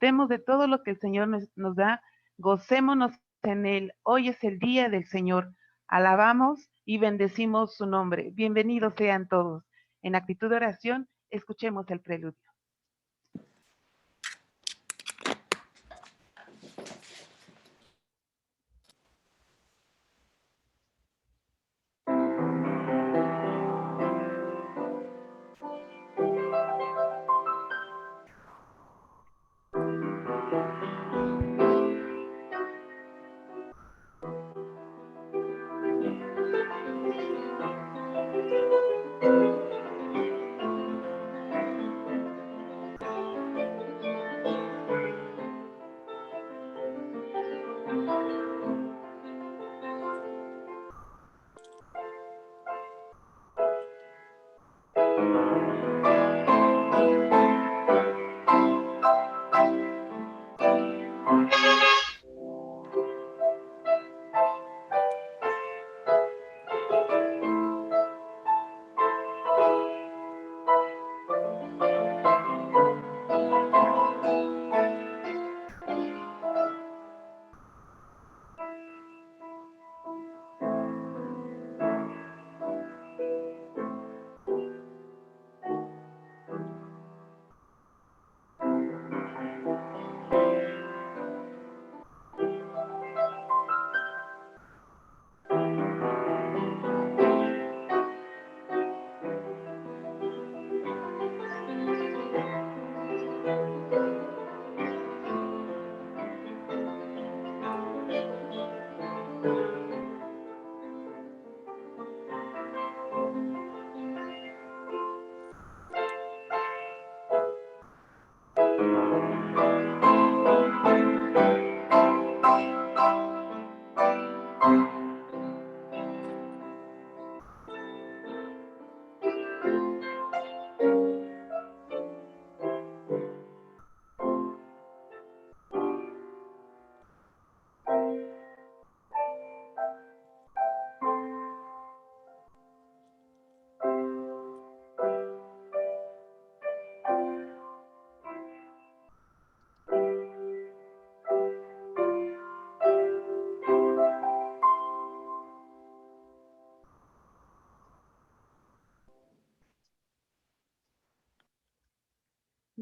disfrutemos de todo lo que el Señor nos da, gocémonos en Él. Hoy es el día del Señor. Alabamos y bendecimos su nombre. Bienvenidos sean todos. En actitud de oración, escuchemos el preludio.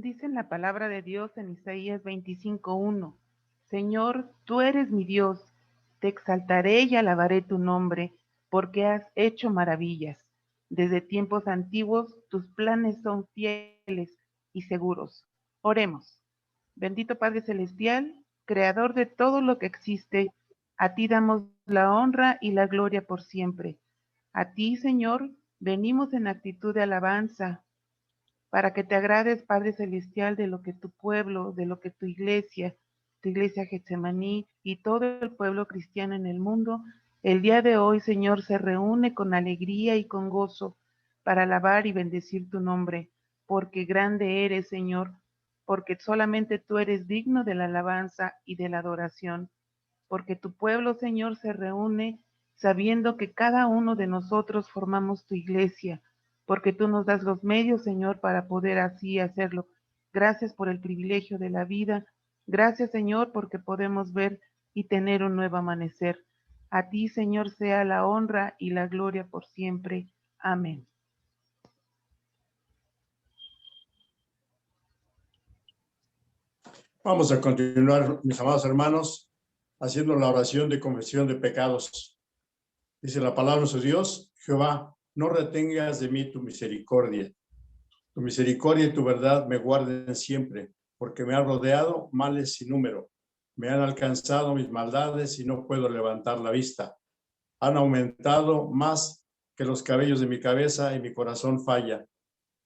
Dice la palabra de Dios en Isaías 25:1. Señor, tú eres mi Dios, te exaltaré y alabaré tu nombre, porque has hecho maravillas. Desde tiempos antiguos tus planes son fieles y seguros. Oremos. Bendito Padre Celestial, Creador de todo lo que existe, a ti damos la honra y la gloria por siempre. A ti, Señor, venimos en actitud de alabanza, para que te agrades, Padre Celestial, de lo que tu pueblo, de lo que tu iglesia Getsemaní y todo el pueblo cristiano en el mundo, el día de hoy, Señor, se reúne con alegría y con gozo para alabar y bendecir tu nombre, porque grande eres, Señor, porque solamente tú eres digno de la alabanza y de la adoración, porque tu pueblo, Señor, se reúne sabiendo que cada uno de nosotros formamos tu iglesia, porque tú nos das los medios, Señor, para poder así hacerlo. Gracias por el privilegio de la vida. Gracias, Señor, porque podemos ver y tener un nuevo amanecer. A ti, Señor, sea la honra y la gloria por siempre. Amén. Vamos a continuar, mis amados hermanos, haciendo la oración de confesión de pecados. Dice la palabra de Dios: Jehová, no retengas de mí tu misericordia. Tu misericordia y tu verdad me guarden siempre, porque me han rodeado males sin número. Me han alcanzado mis maldades y no puedo levantar la vista. Han aumentado más que los cabellos de mi cabeza y mi corazón falla.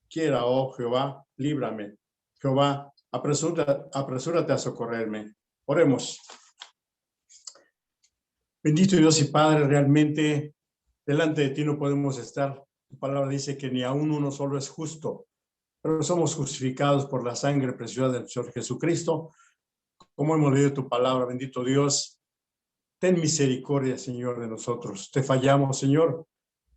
Quiera, oh Jehová, líbrame. Jehová, apresúrate a socorrerme. Oremos. Bendito Dios y Padre, realmente delante de ti no podemos estar. Tu palabra dice que ni aún uno solo es justo, pero somos justificados por la sangre preciosa del Señor Jesucristo. Como hemos leído tu palabra, bendito Dios, ten misericordia, Señor, de nosotros. Te fallamos, Señor,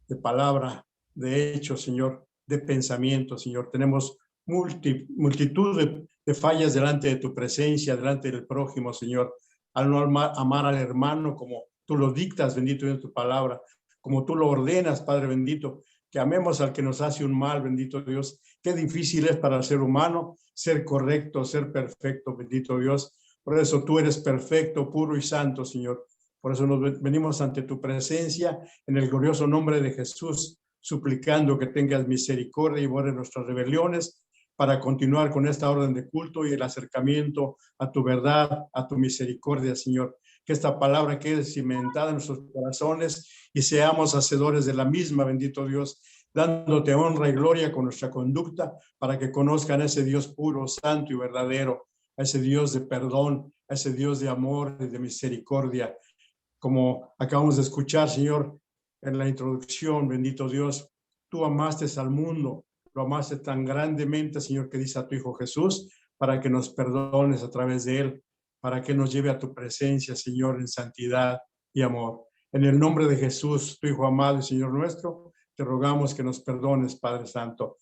de palabra, de hecho, Señor, de pensamiento, Señor. Tenemos multitud de fallas delante de tu presencia, delante del prójimo, Señor, al no amar al hermano como tú lo dictas, bendito Dios, tu palabra, como tú lo ordenas, Padre bendito, que amemos al que nos hace un mal, bendito Dios. Qué difícil es para el ser humano ser correcto, ser perfecto, bendito Dios. Por eso tú eres perfecto, puro y santo, Señor. Por eso nos venimos ante tu presencia en el glorioso nombre de Jesús, suplicando que tengas misericordia y borre nuestras rebeliones para continuar con esta orden de culto y el acercamiento a tu verdad, a tu misericordia, Señor. Que esta palabra quede cimentada en nuestros corazones y seamos hacedores de la misma, bendito Dios, dándote honra y gloria con nuestra conducta para que conozcan a ese Dios puro, santo y verdadero, a ese Dios de perdón, a ese Dios de amor y de misericordia. Como acabamos de escuchar, Señor, en la introducción, bendito Dios, tú amaste al mundo, lo amaste tan grandemente, Señor, que dice a tu Hijo Jesús, para que nos perdones a través de él, para que nos lleve a tu presencia, Señor, en santidad y amor. En el nombre de Jesús, tu Hijo amado y Señor nuestro, te rogamos que nos perdones, Padre Santo.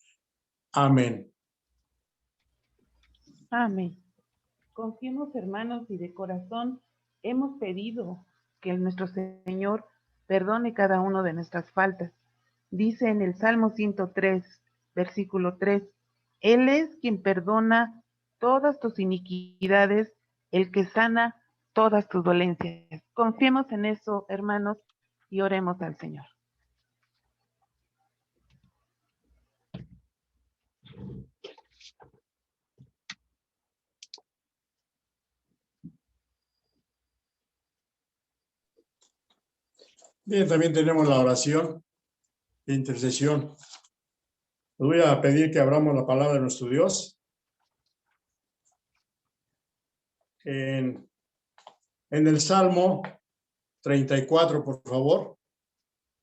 Amén. Amén. Confiemos, hermanos, y de corazón hemos pedido que nuestro Señor perdone cada uno de nuestras faltas. Dice en el Salmo 103, versículo 3, Él es quien perdona todas tus iniquidades, el que sana todas tus dolencias. Confiemos en eso, hermanos, y oremos al Señor. Bien, también tenemos la oración de intercesión. Les voy a pedir que abramos la palabra de nuestro Dios en el Salmo 34, por favor.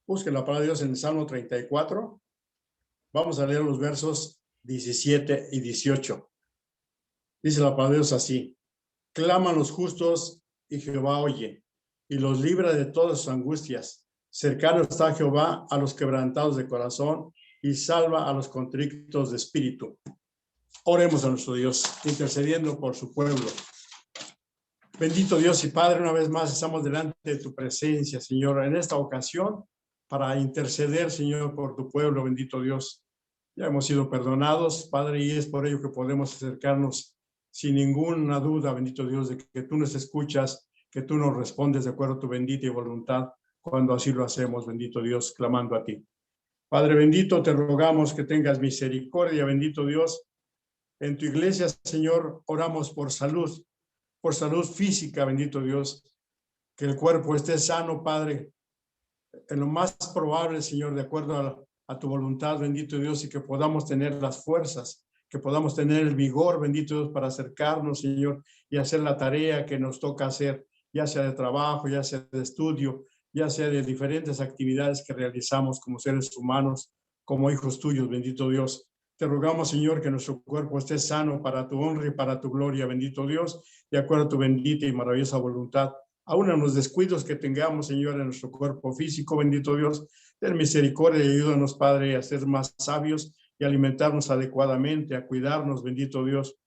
Busquen la palabra de Dios en el Salmo 34. Vamos a leer los versos 17 y 18. Dice la palabra de Dios así: claman los justos y Jehová oye y los libra de todas sus angustias. Cercano está Jehová a los quebrantados de corazón y salva a los contritos de espíritu. Oremos a nuestro Dios, intercediendo por su pueblo. Bendito Dios y Padre, una vez más estamos delante de tu presencia, Señor, en esta ocasión para interceder, Señor, por tu pueblo, bendito Dios. Ya hemos sido perdonados, Padre, y es por ello que podemos acercarnos sin ninguna duda, bendito Dios, de que tú nos escuchas, que tú nos respondes de acuerdo a tu bendita y voluntad, cuando así lo hacemos, bendito Dios, clamando a ti. Padre bendito, te rogamos que tengas misericordia, bendito Dios. En tu iglesia, Señor, oramos por salud física, bendito Dios, que el cuerpo esté sano, Padre, en lo más probable, Señor, de acuerdo a tu voluntad, bendito Dios, y que podamos tener las fuerzas, que podamos tener el vigor, bendito Dios, para acercarnos, Señor, y hacer la tarea que nos toca hacer, ya sea de trabajo, ya sea de estudio, ya sea de diferentes actividades que realizamos como seres humanos, como hijos tuyos, bendito Dios. Te rogamos, Señor, que nuestro cuerpo esté sano para tu honra y para tu gloria, bendito Dios, de acuerdo a tu bendita y maravillosa voluntad. Aún en los descuidos que tengamos, Señor, en nuestro cuerpo físico, bendito Dios, ten misericordia y ayúdanos, Padre, a ser más sabios y alimentarnos adecuadamente, a cuidarnos, bendito Dios.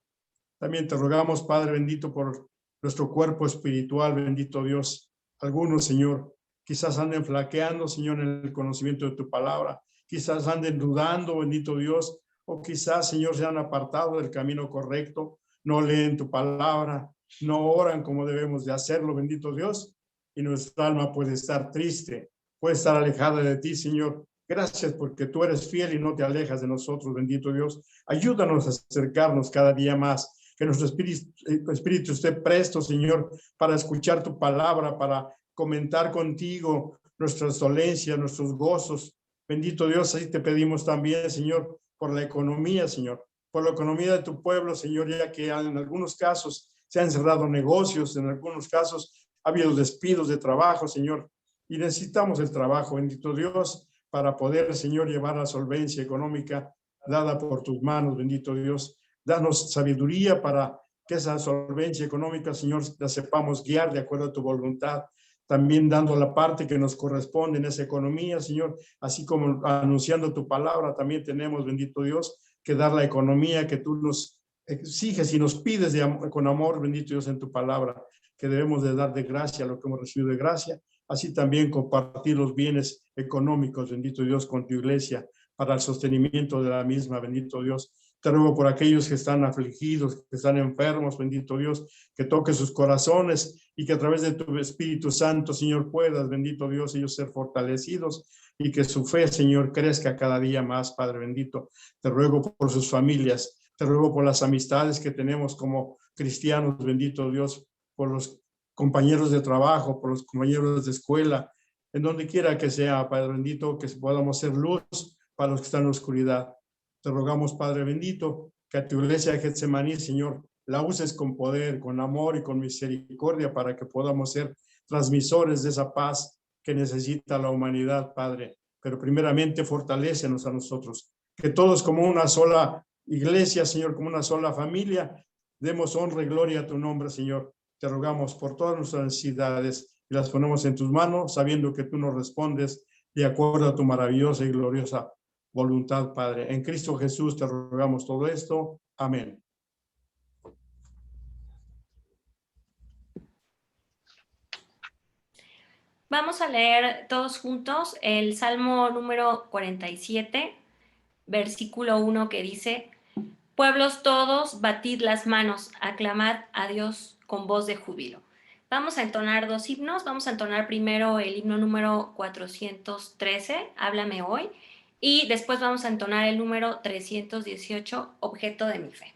También te rogamos, Padre bendito, por nuestro cuerpo espiritual, bendito Dios. Algunos, Señor, quizás anden flaqueando, Señor, en el conocimiento de tu palabra, quizás anden dudando, bendito Dios, o quizás, Señor, se han apartado del camino correcto, no leen tu palabra, no oran como debemos de hacerlo, bendito Dios, y nuestra alma puede estar triste, puede estar alejada de ti, Señor. Gracias porque tú eres fiel y no te alejas de nosotros, bendito Dios. Ayúdanos a acercarnos cada día más, que nuestro espíritu esté presto, Señor, para escuchar tu palabra, para comentar contigo nuestras dolencias, nuestros gozos. Bendito Dios, ahí te pedimos también, Señor, por la economía, Señor, por la economía de tu pueblo, Señor, ya que en algunos casos se han cerrado negocios, en algunos casos ha habido despidos de trabajo, Señor, y necesitamos el trabajo, bendito Dios, para poder, Señor, llevar la solvencia económica dada por tus manos, bendito Dios. Danos sabiduría para que esa solvencia económica, Señor, la sepamos guiar de acuerdo a tu voluntad, también dando la parte que nos corresponde en esa economía, Señor, así como anunciando tu palabra, también tenemos, bendito Dios, que dar la economía que tú nos exiges y nos pides con amor, bendito Dios, en tu palabra, que debemos de dar de gracia lo que hemos recibido de gracia, así también compartir los bienes económicos, bendito Dios, con tu iglesia, para el sostenimiento de la misma, bendito Dios. Te ruego por aquellos que están afligidos, que están enfermos, bendito Dios, que toques sus corazones y que a través de tu Espíritu Santo, Señor, puedas, bendito Dios, ellos ser fortalecidos y que su fe, Señor, crezca cada día más, Padre bendito. Te ruego por sus familias, te ruego por las amistades que tenemos como cristianos, bendito Dios, por los compañeros de trabajo, por los compañeros de escuela, en donde quiera que sea, Padre bendito, que podamos ser luz para los que están en la oscuridad. Te rogamos, Padre bendito, que a tu iglesia de Getsemaní, Señor, la uses con poder, con amor y con misericordia para que podamos ser transmisores de esa paz que necesita la humanidad, Padre. Pero primeramente fortalécenos a nosotros, que todos como una sola iglesia, Señor, como una sola familia, demos honra y gloria a tu nombre, Señor. Te rogamos por todas nuestras necesidades y las ponemos en tus manos, sabiendo que tú nos respondes de acuerdo a tu maravillosa y gloriosa voluntad, Padre. En Cristo Jesús te rogamos todo esto. Amén. Vamos a leer todos juntos el Salmo número 47, versículo 1, que dice: Pueblos todos, batid las manos, aclamad a Dios con voz de júbilo. Vamos a entonar dos himnos. Vamos a entonar primero el himno número 413, Háblame hoy, y después vamos a entonar el número 318, Objeto de mi fe.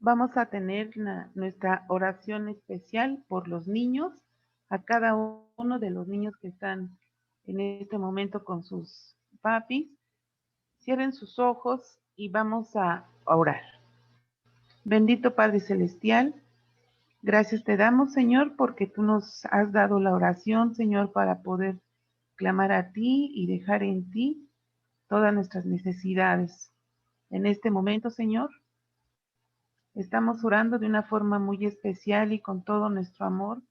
Vamos a tener nuestra oración especial por los niños, a cada uno de los niños que están en este momento con sus papis. Cierren sus ojos y vamos a orar. Bendito Padre Celestial, gracias te damos, Señor, porque tú nos has dado la oración, Señor, para poder clamar a ti y dejar en ti todas nuestras necesidades. En este momento, Señor, estamos orando de una forma muy especial y con todo nuestro amor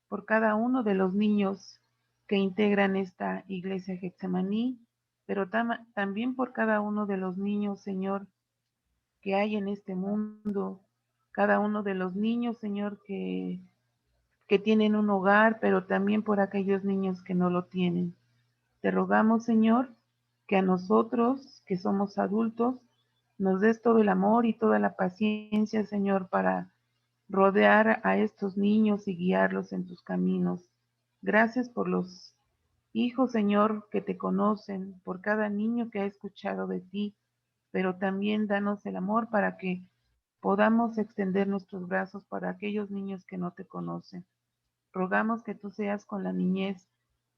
por cada uno de los niños que integran esta iglesia Getsemaní, pero también por cada uno de los niños, Señor, que hay en este mundo, cada uno de los niños, Señor, que tienen un hogar, pero también por aquellos niños que no lo tienen. Te rogamos, Señor, que a nosotros, que somos adultos, nos des todo el amor y toda la paciencia, Señor, para rodear a estos niños y guiarlos en tus caminos. Gracias por los hijos, Señor, que te conocen, por cada niño que ha escuchado de ti, pero también danos el amor para que podamos extender nuestros brazos para aquellos niños que no te conocen. Rogamos que tú seas con la niñez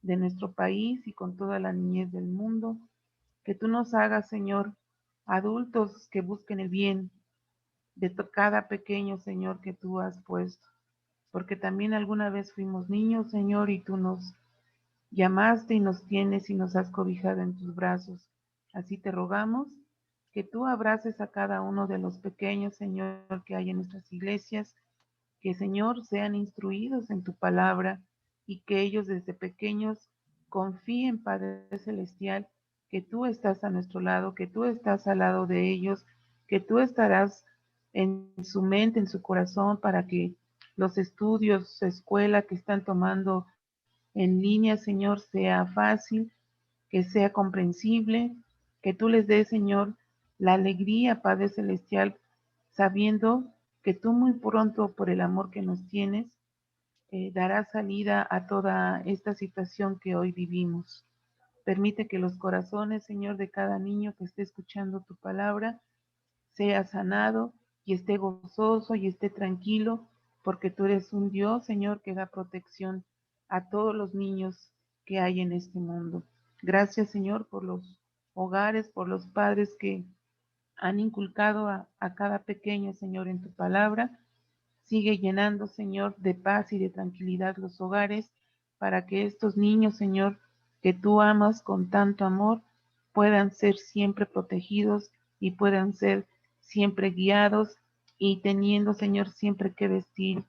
de nuestro país y con toda la niñez del mundo, que tú nos hagas, Señor, adultos que busquen el bien de cada pequeño, Señor, que tú has puesto, porque también alguna vez fuimos niños, Señor, y tú nos llamaste y nos tienes y nos has cobijado en tus brazos. Así te rogamos que tú abraces a cada uno de los pequeños, Señor, que hay en nuestras iglesias, que, Señor, sean instruidos en tu palabra y que ellos desde pequeños confíen, Padre Celestial, que tú estás a nuestro lado, que tú estás al lado de ellos, que tú estarás en su mente, en su corazón, para que los estudios, escuela que están tomando en línea, Señor, sea fácil, que sea comprensible, que tú les des, Señor, la alegría, Padre Celestial, sabiendo que tú muy pronto, por el amor que nos tienes, darás salida a toda esta situación que hoy vivimos. Permite que los corazones, Señor, de cada niño que esté escuchando tu palabra, sea sanado y esté gozoso y esté tranquilo, porque tú eres un Dios, Señor, que da protección a todos los niños que hay en este mundo. Gracias, Señor, por los hogares, por los padres que han inculcado a cada pequeño, Señor, en tu palabra. Sigue llenando, Señor, de paz y de tranquilidad los hogares para que estos niños, Señor, que tú amas con tanto amor, puedan ser siempre protegidos y puedan ser siempre guiados y teniendo, Señor, siempre que vestir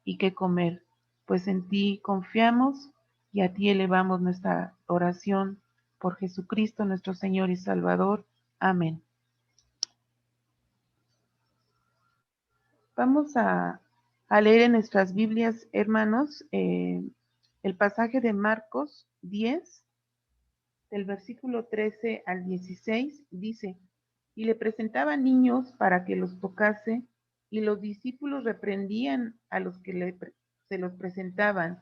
y que comer. Pues en ti confiamos y a ti elevamos nuestra oración por Jesucristo, nuestro Señor y Salvador. Amén. Vamos a leer en nuestras Biblias, hermanos, el pasaje de Marcos 10, del versículo 13 al 16, dice, y le presentaban niños para que los tocase, y los discípulos reprendían a los que se los presentaban.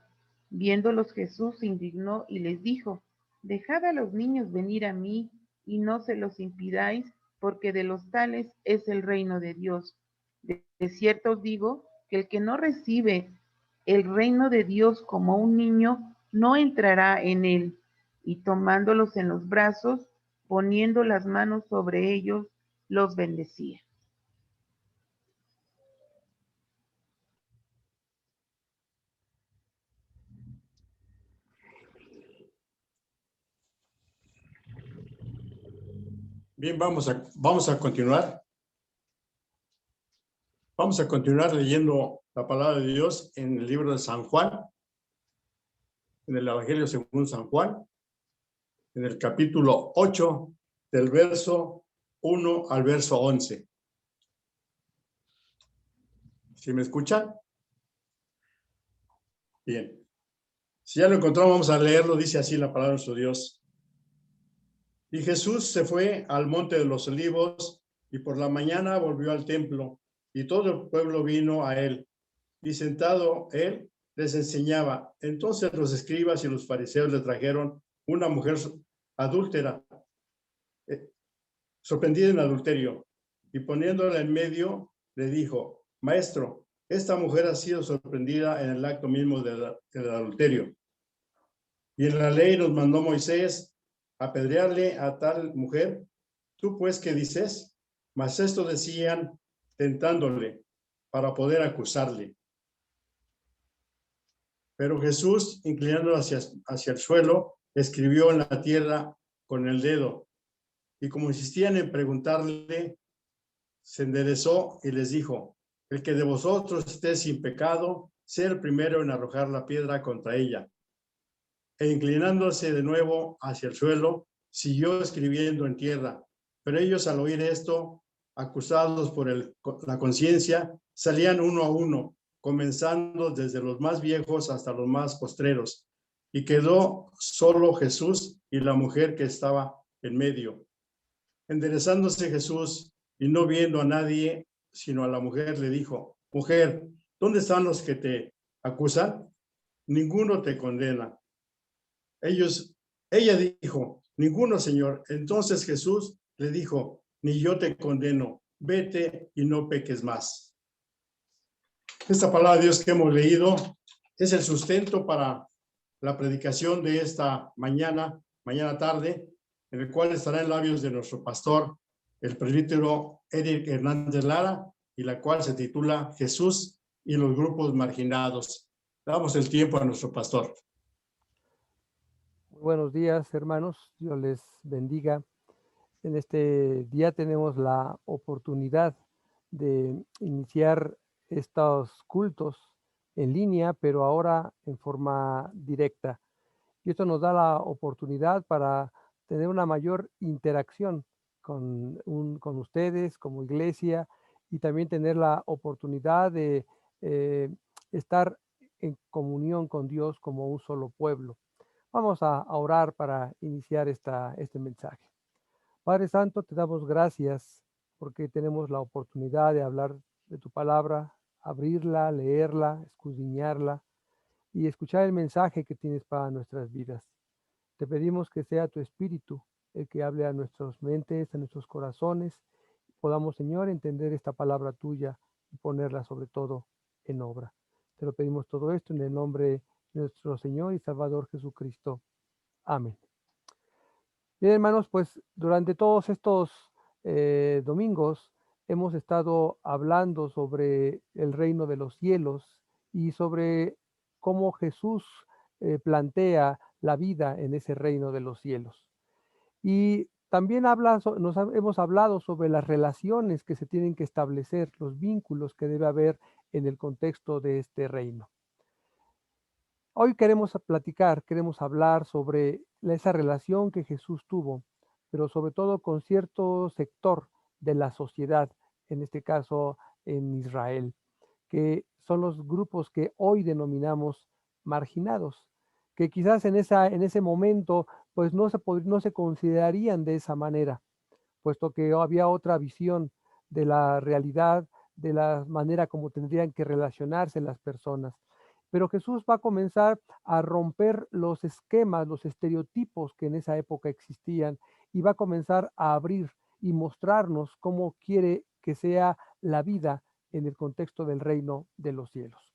Viéndolos Jesús se indignó y les dijo, dejad a los niños venir a mí, y no se los impidáis, porque de los tales es el reino de Dios. De cierto os digo que el que no recibe el reino de Dios como un niño, no entrará en él. Y tomándolos en los brazos, poniendo las manos sobre ellos, los bendecía. Bien, vamos a continuar. Vamos a continuar leyendo la palabra de Dios en el libro de San Juan, en el Evangelio según San Juan, en el capítulo 8, del verso 1 al verso 11. ¿Sí me escuchan? Bien. Si ya lo encontramos, vamos a leerlo. Dice así la palabra de nuestro Dios. Y Jesús se fue al monte de los olivos y por la mañana volvió al templo y todo el pueblo vino a él. Y sentado él les enseñaba. Entonces los escribas y los fariseos le trajeron una mujer adúltera, sorprendida en adulterio, y poniéndola en medio, le dijo: Maestro, esta mujer ha sido sorprendida en el acto mismo del adulterio. Y en la ley nos mandó Moisés apedrearle a tal mujer. ¿Tú pues qué dices? Mas esto decían tentándole para poder acusarle. Pero Jesús, inclinándolo hacia el suelo, escribió en la tierra con el dedo. Y como insistían en preguntarle, se enderezó y les dijo: el que de vosotros esté sin pecado, sea el primero en arrojar la piedra contra ella. E inclinándose de nuevo hacia el suelo, siguió escribiendo en tierra. Pero ellos, al oír esto, acusados por la conciencia, salían uno a uno, comenzando desde los más viejos hasta los más postreros. Y quedó solo Jesús y la mujer que estaba en medio. Enderezándose Jesús y no viendo a nadie, sino a la mujer, le dijo: Mujer, ¿dónde están los que te acusan? Ninguno te condena. Ella dijo: ninguno, Señor. Entonces Jesús le dijo: ni yo te condeno, vete y no peques más. Esta palabra de Dios que hemos leído es el sustento para la predicación de esta mañana tarde, en el cual estará en labios de nuestro pastor, el presbítero Eric Hernández Lara, y la cual se titula Jesús y los grupos marginados. Damos el tiempo a nuestro pastor. Muy buenos días, hermanos. Dios les bendiga. En este día tenemos la oportunidad de iniciar estos cultos en línea, pero ahora en forma directa. Y esto nos da la oportunidad para tener una mayor interacción con ustedes como iglesia, y también tener la oportunidad de estar en comunión con Dios como un solo pueblo. Vamos a orar para iniciar este mensaje. Padre Santo, te damos gracias porque tenemos la oportunidad de hablar de tu palabra, abrirla, leerla, escudriñarla y escuchar el mensaje que tienes para nuestras vidas. Te pedimos que sea tu Espíritu el que hable a nuestras mentes, a nuestros corazones, y podamos, Señor, entender esta palabra tuya y ponerla sobre todo en obra. Te lo pedimos todo esto en el nombre de nuestro Señor y Salvador Jesucristo. Amén. Bien, hermanos, pues durante todos estos domingos hemos estado hablando sobre el reino de los cielos y sobre cómo Jesús plantea la vida en ese reino de los cielos. Y también hemos hablado sobre las relaciones que se tienen que establecer, los vínculos que debe haber en el contexto de este reino. Hoy queremos hablar sobre esa relación que Jesús tuvo, pero sobre todo con cierto sector de la sociedad, en este caso en Israel, que son los grupos que hoy denominamos marginados, que quizás en ese momento pues no se considerarían de esa manera, puesto que había otra visión de la realidad, de la manera como tendrían que relacionarse las personas. Pero Jesús va a comenzar a romper los esquemas, los estereotipos que en esa época existían, y va a comenzar a abrir y mostrarnos cómo quiere que sea la vida en el contexto del reino de los cielos.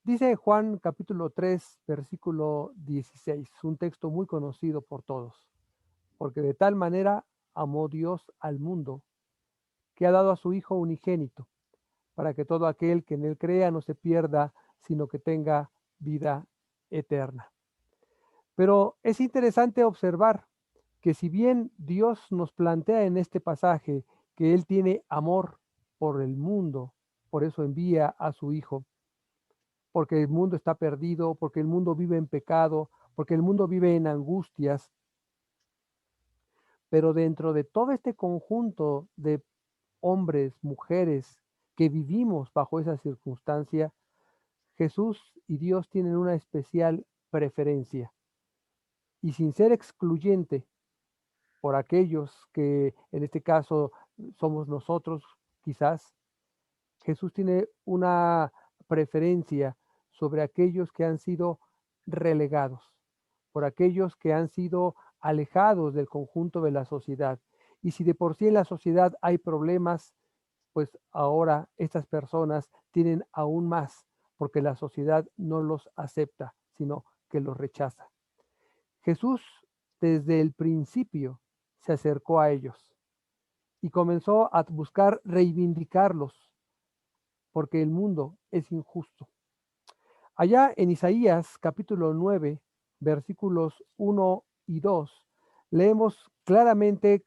Dice Juan capítulo 3, versículo 16, un texto muy conocido por todos. Porque de tal manera amó Dios al mundo, que ha dado a su Hijo unigénito, para que todo aquel que en él crea no se pierda, sino que tenga vida eterna. Pero es interesante observar que si bien Dios nos plantea en este pasaje que Él tiene amor por el mundo, por eso envía a su Hijo, porque el mundo está perdido, porque el mundo vive en pecado, porque el mundo vive en angustias, pero dentro de todo este conjunto de hombres, mujeres, que vivimos bajo esa circunstancia, Jesús y Dios tienen una especial preferencia. Y sin ser excluyente por aquellos que en este caso somos nosotros, quizás, Jesús tiene una preferencia sobre aquellos que han sido relegados, por aquellos que han sido alejados del conjunto de la sociedad. Y si de por sí en la sociedad hay problemas, pues ahora estas personas tienen aún más, porque la sociedad no los acepta, sino que los rechaza. Jesús desde el principio se acercó a ellos y comenzó a buscar reivindicarlos, porque el mundo es injusto. Allá en Isaías capítulo 9, versículos 1 y 2, leemos claramente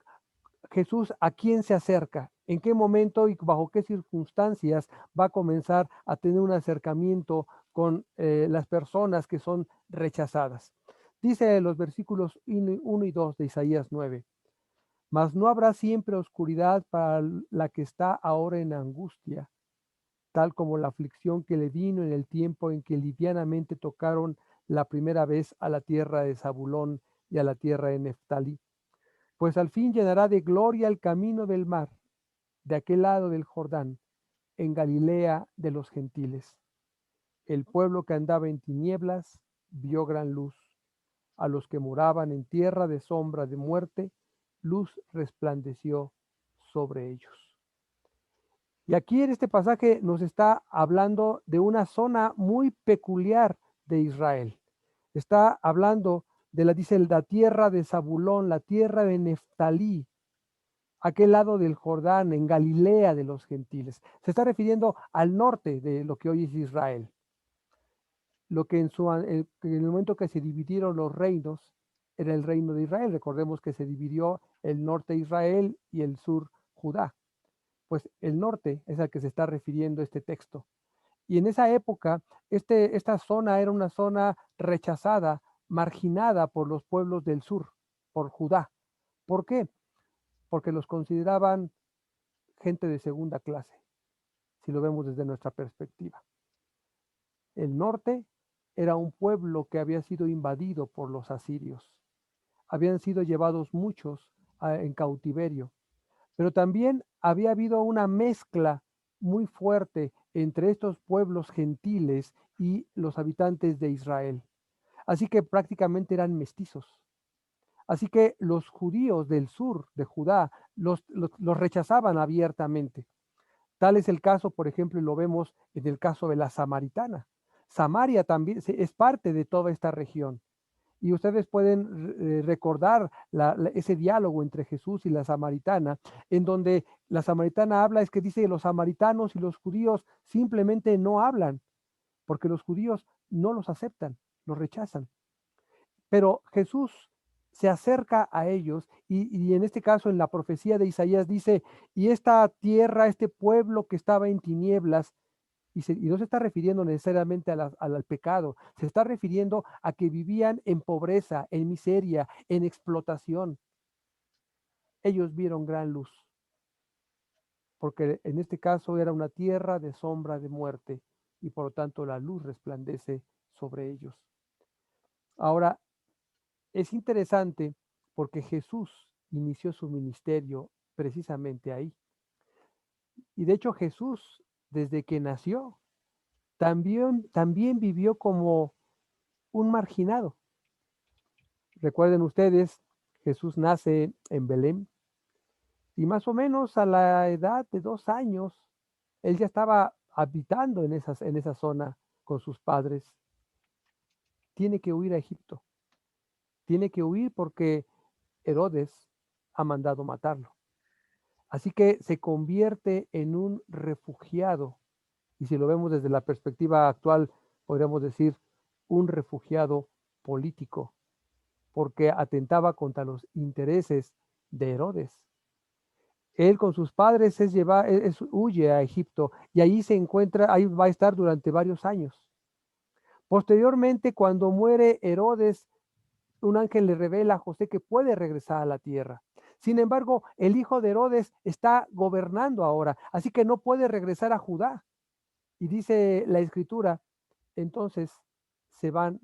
Jesús a quién se acerca, en qué momento y bajo qué circunstancias va a comenzar a tener un acercamiento con las personas que son rechazadas. Dice los versículos 1 y 2 de Isaías 9, mas no habrá siempre oscuridad para la que está ahora en angustia, tal como la aflicción que le vino en el tiempo en que livianamente tocaron la primera vez a la tierra de Zabulón y a la tierra de Neftalí. Pues al fin llenará de gloria el camino del mar, de aquel lado del Jordán, en Galilea de los gentiles. El pueblo que andaba en tinieblas vio gran luz. A los que moraban en tierra de sombra de muerte, luz resplandeció sobre ellos. Y aquí en este pasaje nos está hablando de una zona muy peculiar de Israel. Está hablando dice, la tierra de Zabulón, la tierra de Neftalí, aquel lado del Jordán, en Galilea de los gentiles. Se está refiriendo al norte de lo que hoy es Israel. Lo que en el momento que se dividieron los reinos, era el reino de Israel. Recordemos que se dividió el norte Israel y el sur Judá. Pues el norte es al que se está refiriendo este texto. Y en esa época, esta zona era una zona rechazada, marginada por los pueblos del sur, por Judá. ¿Por qué? Porque los consideraban gente de segunda clase, si lo vemos desde nuestra perspectiva. El norte era un pueblo que había sido invadido por los asirios. Habían sido llevados muchos en cautiverio, pero también había habido una mezcla muy fuerte entre estos pueblos gentiles y los habitantes de Israel. Así que prácticamente eran mestizos. Así que los judíos del sur de Judá los rechazaban abiertamente. Tal es el caso, por ejemplo, y lo vemos en el caso de la samaritana. Samaria también es parte de toda esta región. Y ustedes pueden recordar ese diálogo entre Jesús y la samaritana, en donde la samaritana habla, es que dice que los samaritanos y los judíos simplemente no hablan, porque los judíos no los aceptan, los rechazan. Pero Jesús se acerca a ellos y en este caso en la profecía de Isaías dice, y esta tierra, este pueblo que estaba en tinieblas, y no se está refiriendo necesariamente al pecado, se está refiriendo a que vivían en pobreza, en miseria, en explotación. Ellos vieron gran luz, porque en este caso era una tierra de sombra de muerte y por lo tanto la luz resplandece sobre ellos. Ahora, es interesante porque Jesús inició su ministerio precisamente ahí. Y de hecho Jesús, desde que nació, también vivió como un marginado. Recuerden ustedes, Jesús nace en Belén y más o menos a la edad de 2 años, él ya estaba habitando en esa zona con sus padres. Tiene que huir a Egipto. Tiene que huir porque Herodes ha mandado matarlo. Así que se convierte en un refugiado. Y si lo vemos desde la perspectiva actual, podríamos decir un refugiado político, porque atentaba contra los intereses de Herodes. Él con sus padres huye a Egipto y ahí se encuentra, ahí va a estar durante varios años. Posteriormente, cuando muere Herodes, un ángel le revela a José que puede regresar a la tierra. Sin embargo, el hijo de Herodes está gobernando ahora, así que no puede regresar a Judá. Y dice la escritura, entonces se van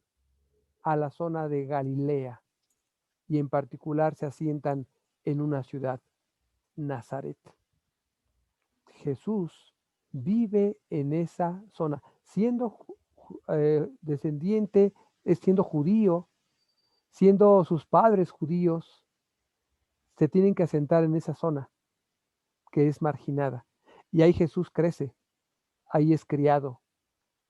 a la zona de Galilea y en particular se asientan en una ciudad, Nazaret. Jesús vive en esa zona, siendo descendiente, siendo judío, siendo sus padres judíos, se tienen que asentar en esa zona que es marginada. Y ahí Jesús crece, ahí es criado,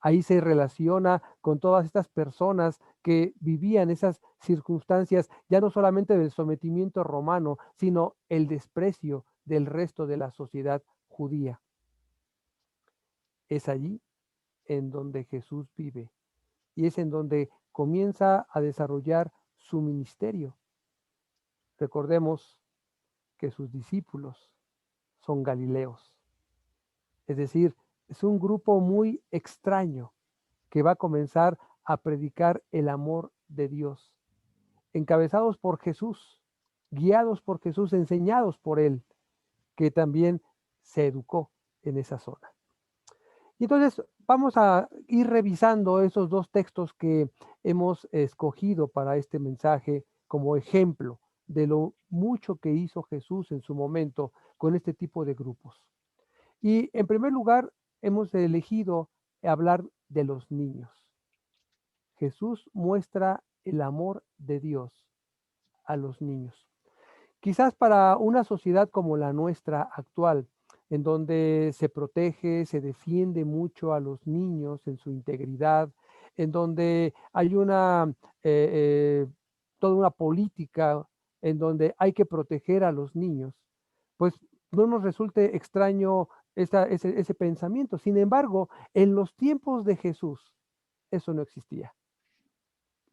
ahí se relaciona con todas estas personas que vivían esas circunstancias, ya no solamente del sometimiento romano, sino el desprecio del resto de la sociedad judía. Es allí en donde Jesús vive y es en donde comienza a desarrollar su ministerio. Recordemos que sus discípulos son galileos, es decir, es un grupo muy extraño que va a comenzar a predicar el amor de Dios, encabezados por Jesús, guiados por Jesús, enseñados por Él, que también se educó en esa zona. Y entonces vamos a ir revisando esos dos textos que hemos escogido para este mensaje como ejemplo de lo mucho que hizo Jesús en su momento con este tipo de grupos. Y en primer lugar, hemos elegido hablar de los niños. Jesús muestra el amor de Dios a los niños. Quizás para una sociedad como la nuestra actual, en donde se protege, se defiende mucho a los niños en su integridad, en donde hay toda una política en donde hay que proteger a los niños, pues no nos resulte extraño ese pensamiento. Sin embargo, en los tiempos de Jesús, eso no existía.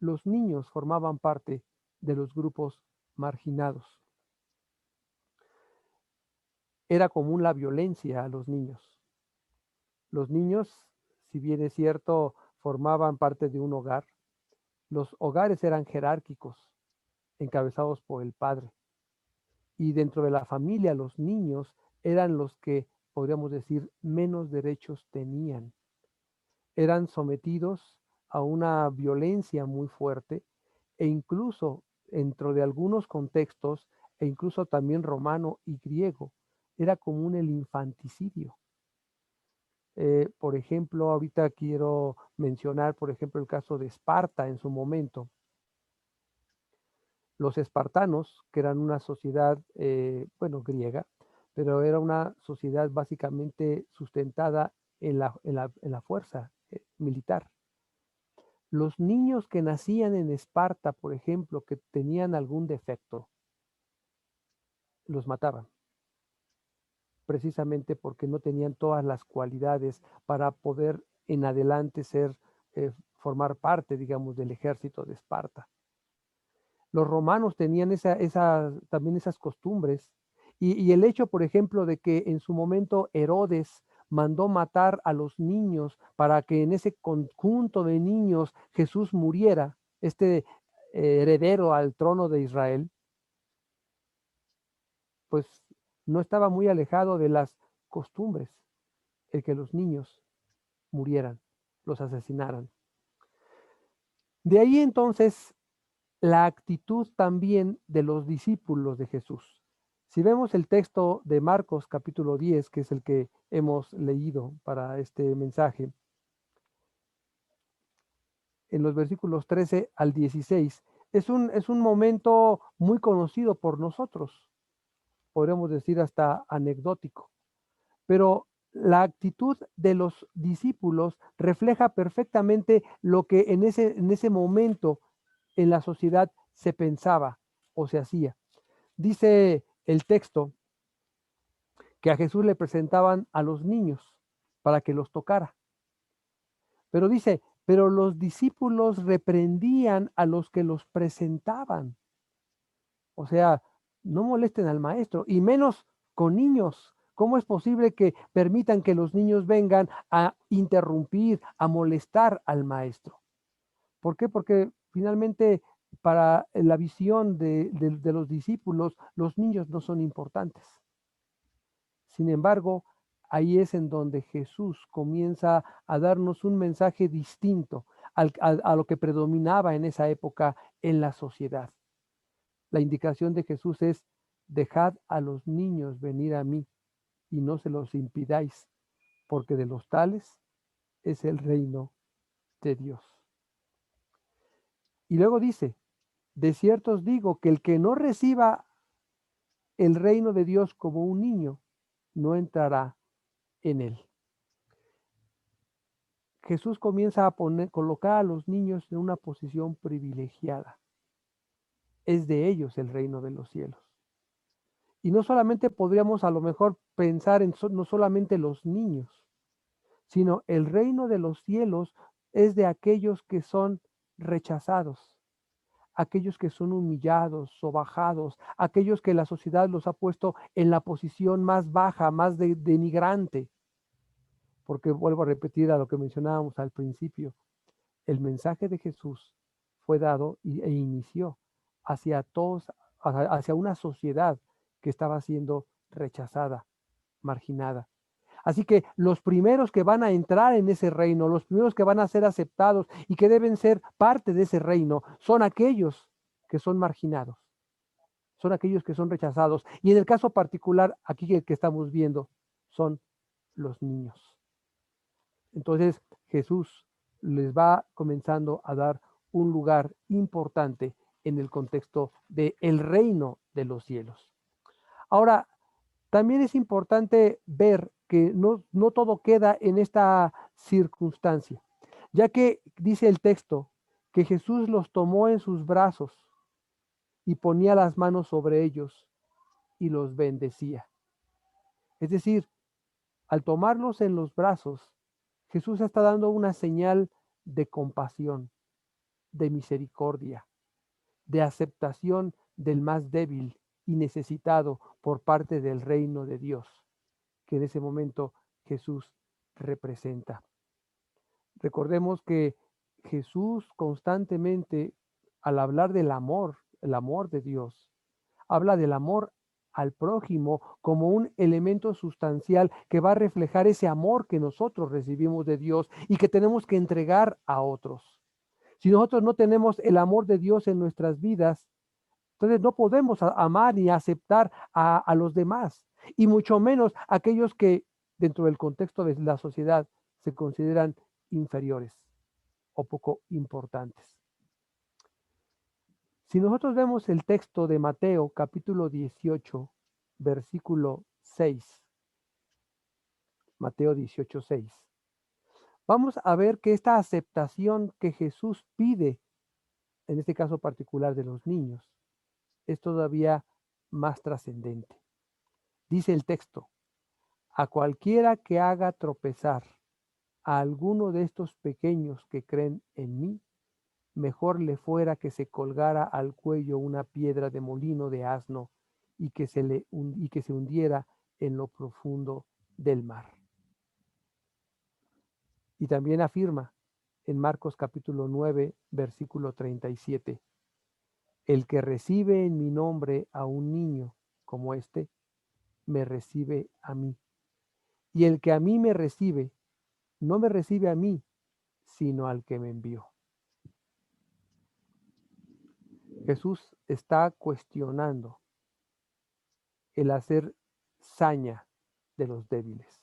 Los niños formaban parte de los grupos marginados. Era común la violencia a los niños. Los niños, si bien es cierto, formaban parte de un hogar. Los hogares eran jerárquicos, encabezados por el padre. Y dentro de la familia, los niños eran los que, podríamos decir, menos derechos tenían. Eran sometidos a una violencia muy fuerte e incluso dentro de algunos contextos, e incluso también romano y griego, era común el infanticidio. Por ejemplo, ahorita quiero mencionar, por ejemplo, el caso de Esparta en su momento. Los espartanos, que eran una sociedad, griega, pero era una sociedad básicamente sustentada en la fuerza militar. Los niños que nacían en Esparta, por ejemplo, que tenían algún defecto, los mataban, precisamente porque no tenían todas las cualidades para poder en adelante formar parte, digamos, del ejército de Esparta. Los romanos tenían también esas costumbres y el hecho, por ejemplo, de que en su momento Herodes mandó matar a los niños para que en ese conjunto de niños Jesús muriera, heredero al trono de Israel, pues no estaba muy alejado de las costumbres, el que los niños murieran, los asesinaran. De ahí entonces la actitud también de los discípulos de Jesús. Si vemos el texto de Marcos capítulo 10, que es el que hemos leído para este mensaje, en los versículos 13 al 16, es un momento muy conocido por nosotros, podríamos decir hasta anecdótico, pero la actitud de los discípulos refleja perfectamente lo que en ese momento en la sociedad se pensaba o se hacía. Dice el texto que a Jesús le presentaban a los niños para que los tocara. Pero dice, pero los discípulos reprendían a los que los presentaban. O sea, no molesten al maestro, y menos con niños. ¿Cómo es posible que permitan que los niños vengan a interrumpir, a molestar al maestro? ¿Por qué? Porque finalmente para la visión de los discípulos, los niños no son importantes. Sin embargo, ahí es en donde Jesús comienza a darnos un mensaje distinto a lo que predominaba en esa época en la sociedad. La indicación de Jesús es: dejad a los niños venir a mí y no se los impidáis, porque de los tales es el reino de Dios. Y luego dice, de cierto os digo que el que no reciba el reino de Dios como un niño, no entrará en él. Jesús comienza a colocar a los niños en una posición privilegiada. Es de ellos el reino de los cielos. Y no solamente podríamos a lo mejor pensar en no solamente los niños, sino el reino de los cielos es de aquellos que son rechazados, aquellos que son humillados, sobajados, aquellos que la sociedad los ha puesto en la posición más baja, más denigrante. Porque vuelvo a repetir a lo que mencionábamos al principio, el mensaje de Jesús fue dado e inició hacia todos, hacia una sociedad que estaba siendo rechazada, marginada. Así que los primeros que van a entrar en ese reino, los primeros que van a ser aceptados y que deben ser parte de ese reino, son aquellos que son marginados, son aquellos que son rechazados. Y en el caso particular, aquí que estamos viendo, son los niños. Entonces Jesús les va comenzando a dar un lugar importante en el contexto del reino de los cielos. Ahora, también es importante ver que no todo queda en esta circunstancia, ya que dice el texto que Jesús los tomó en sus brazos y ponía las manos sobre ellos y los bendecía. Es decir, al tomarlos en los brazos, Jesús está dando una señal de compasión, de misericordia, de aceptación del más débil y necesitado por parte del reino de Dios, que en ese momento Jesús representa. Recordemos que Jesús constantemente, al hablar del amor, el amor de Dios, habla del amor al prójimo como un elemento sustancial que va a reflejar ese amor que nosotros recibimos de Dios y que tenemos que entregar a otros. Si nosotros no tenemos el amor de Dios en nuestras vidas, entonces no podemos amar ni aceptar a los demás, y mucho menos aquellos que dentro del contexto de la sociedad se consideran inferiores o poco importantes. Si nosotros vemos el texto de Mateo capítulo 18, versículo 6, Mateo 18, 6, vamos a ver que esta aceptación que Jesús pide, en este caso particular de los niños, es todavía más trascendente. Dice el texto: a cualquiera que haga tropezar a alguno de estos pequeños que creen en mí, mejor le fuera que se colgara al cuello una piedra de molino de asno y que se hundiera en lo profundo del mar. Y también afirma en Marcos capítulo 9, versículo 37, el que recibe en mi nombre a un niño como este, me recibe a mí. Y el que a mí me recibe, no me recibe a mí, sino al que me envió. Jesús está cuestionando el hacer saña de los débiles.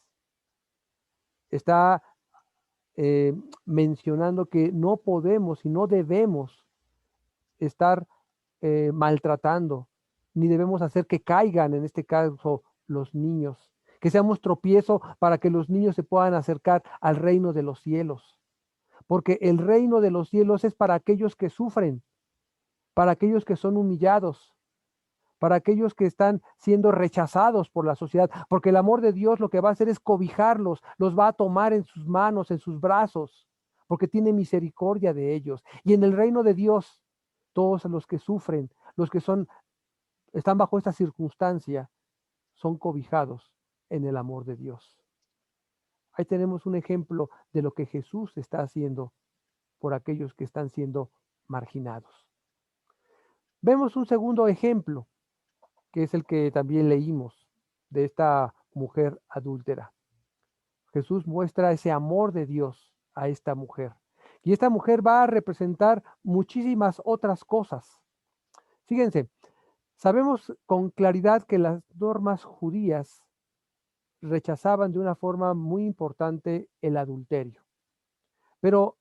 Está mencionando que no podemos y no debemos estar maltratando, ni debemos hacer que caigan, en este caso, los niños, que seamos tropiezo para que los niños se puedan acercar al reino de los cielos, porque el reino de los cielos es para aquellos que sufren, para aquellos que son humillados, para aquellos que están siendo rechazados por la sociedad, porque el amor de Dios lo que va a hacer es cobijarlos, los va a tomar en sus manos, en sus brazos, porque tiene misericordia de ellos. Y en el reino de Dios, todos los que sufren, los que están bajo esta circunstancia, son cobijados en el amor de Dios. Ahí tenemos un ejemplo de lo que Jesús está haciendo por aquellos que están siendo marginados. Vemos un segundo ejemplo, que es el que también leímos, de esta mujer adúltera. Jesús muestra ese amor de Dios a esta mujer. Y esta mujer va a representar muchísimas otras cosas. Fíjense, sabemos con claridad que las normas judías rechazaban de una forma muy importante el adulterio. Pero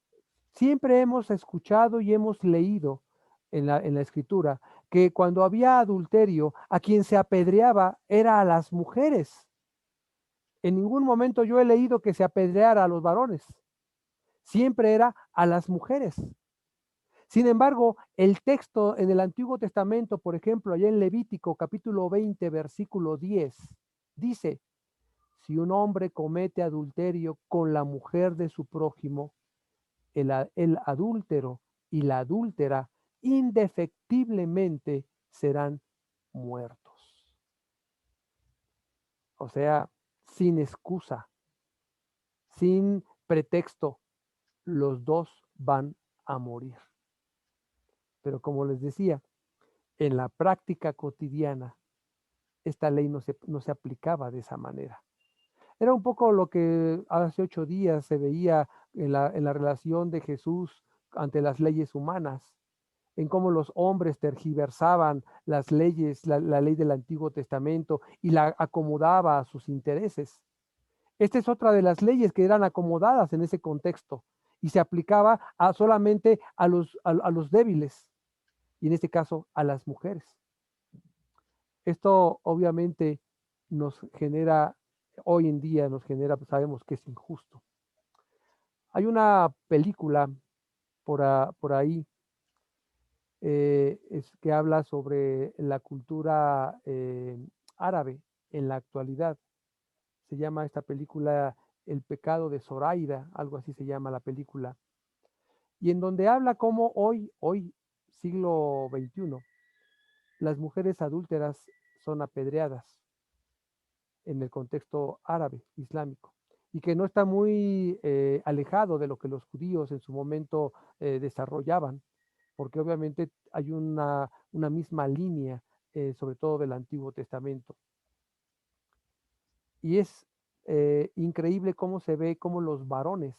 siempre hemos escuchado y hemos leído en la Escritura que cuando había adulterio, a quien se apedreaba era a las mujeres. En ningún momento yo he leído que se apedreara a los varones. Siempre era a las mujeres. Sin embargo, el texto en el Antiguo Testamento, por ejemplo, allá en Levítico capítulo 20, versículo 10, dice: si un hombre comete adulterio con la mujer de su prójimo, el adúltero y la adúltera indefectiblemente serán muertos. O sea, sin excusa, sin pretexto, los dos van a morir. Pero como les decía, en la práctica cotidiana, esta ley no se aplicaba de esa manera. Era un poco lo que hace 8 días se veía en la relación de Jesús ante las leyes humanas, en cómo los hombres tergiversaban las leyes, la ley del Antiguo Testamento, y la acomodaba a sus intereses. Esta es otra de las leyes que eran acomodadas en ese contexto y se aplicaba solamente a los débiles, y en este caso a las mujeres. Esto obviamente nos genera, hoy en día nos genera, pues sabemos que es injusto. Hay una película por ahí que habla sobre la cultura árabe en la actualidad. Se llama esta película El pecado de Zoraida, algo así se llama la película. Y en donde habla cómo hoy, siglo XXI, las mujeres adúlteras son apedreadas en el contexto árabe, islámico, y que no está muy alejado de lo que los judíos en su momento desarrollaban, porque obviamente hay una misma línea, sobre todo del Antiguo Testamento. Y es increíble cómo se ve cómo los varones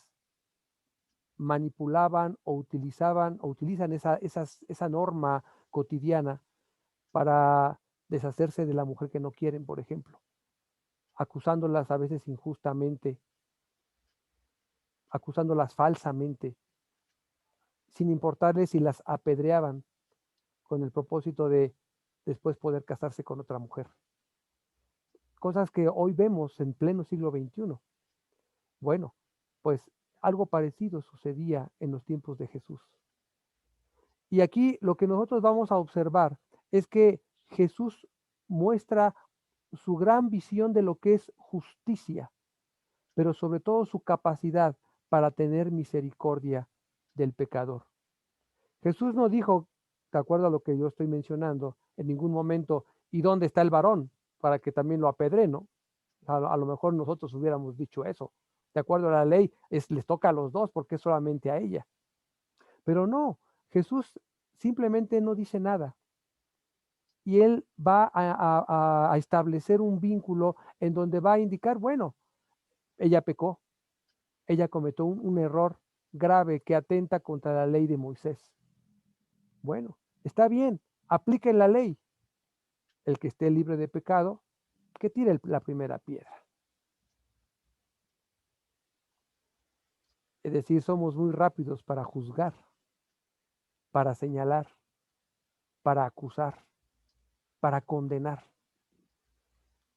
manipulaban o utilizan esa norma cotidiana para deshacerse de la mujer que no quieren, por ejemplo, acusándolas a veces injustamente, acusándolas falsamente, sin importarles si las apedreaban, con el propósito de después poder casarse con otra mujer. Cosas que hoy vemos en pleno siglo XXI. Bueno, pues algo parecido sucedía en los tiempos de Jesús. Y aquí lo que nosotros vamos a observar es que Jesús muestra su gran visión de lo que es justicia, pero sobre todo su capacidad para tener misericordia del pecador. Jesús no dijo, de acuerdo a lo que yo estoy mencionando, en ningún momento: ¿y dónde está el varón? Para que también lo apedreen, ¿no? A lo mejor nosotros hubiéramos dicho eso. De acuerdo a la ley, les toca a los dos porque es solamente a ella. Pero no, Jesús simplemente no dice nada. Y él va a establecer un vínculo en donde va a indicar, bueno, ella pecó, ella cometió un error grave que atenta contra la ley de Moisés. Bueno, está bien, apliquen la ley. El que esté libre de pecado, que tire la primera piedra. Es decir, somos muy rápidos para juzgar, para señalar, para acusar, para condenar.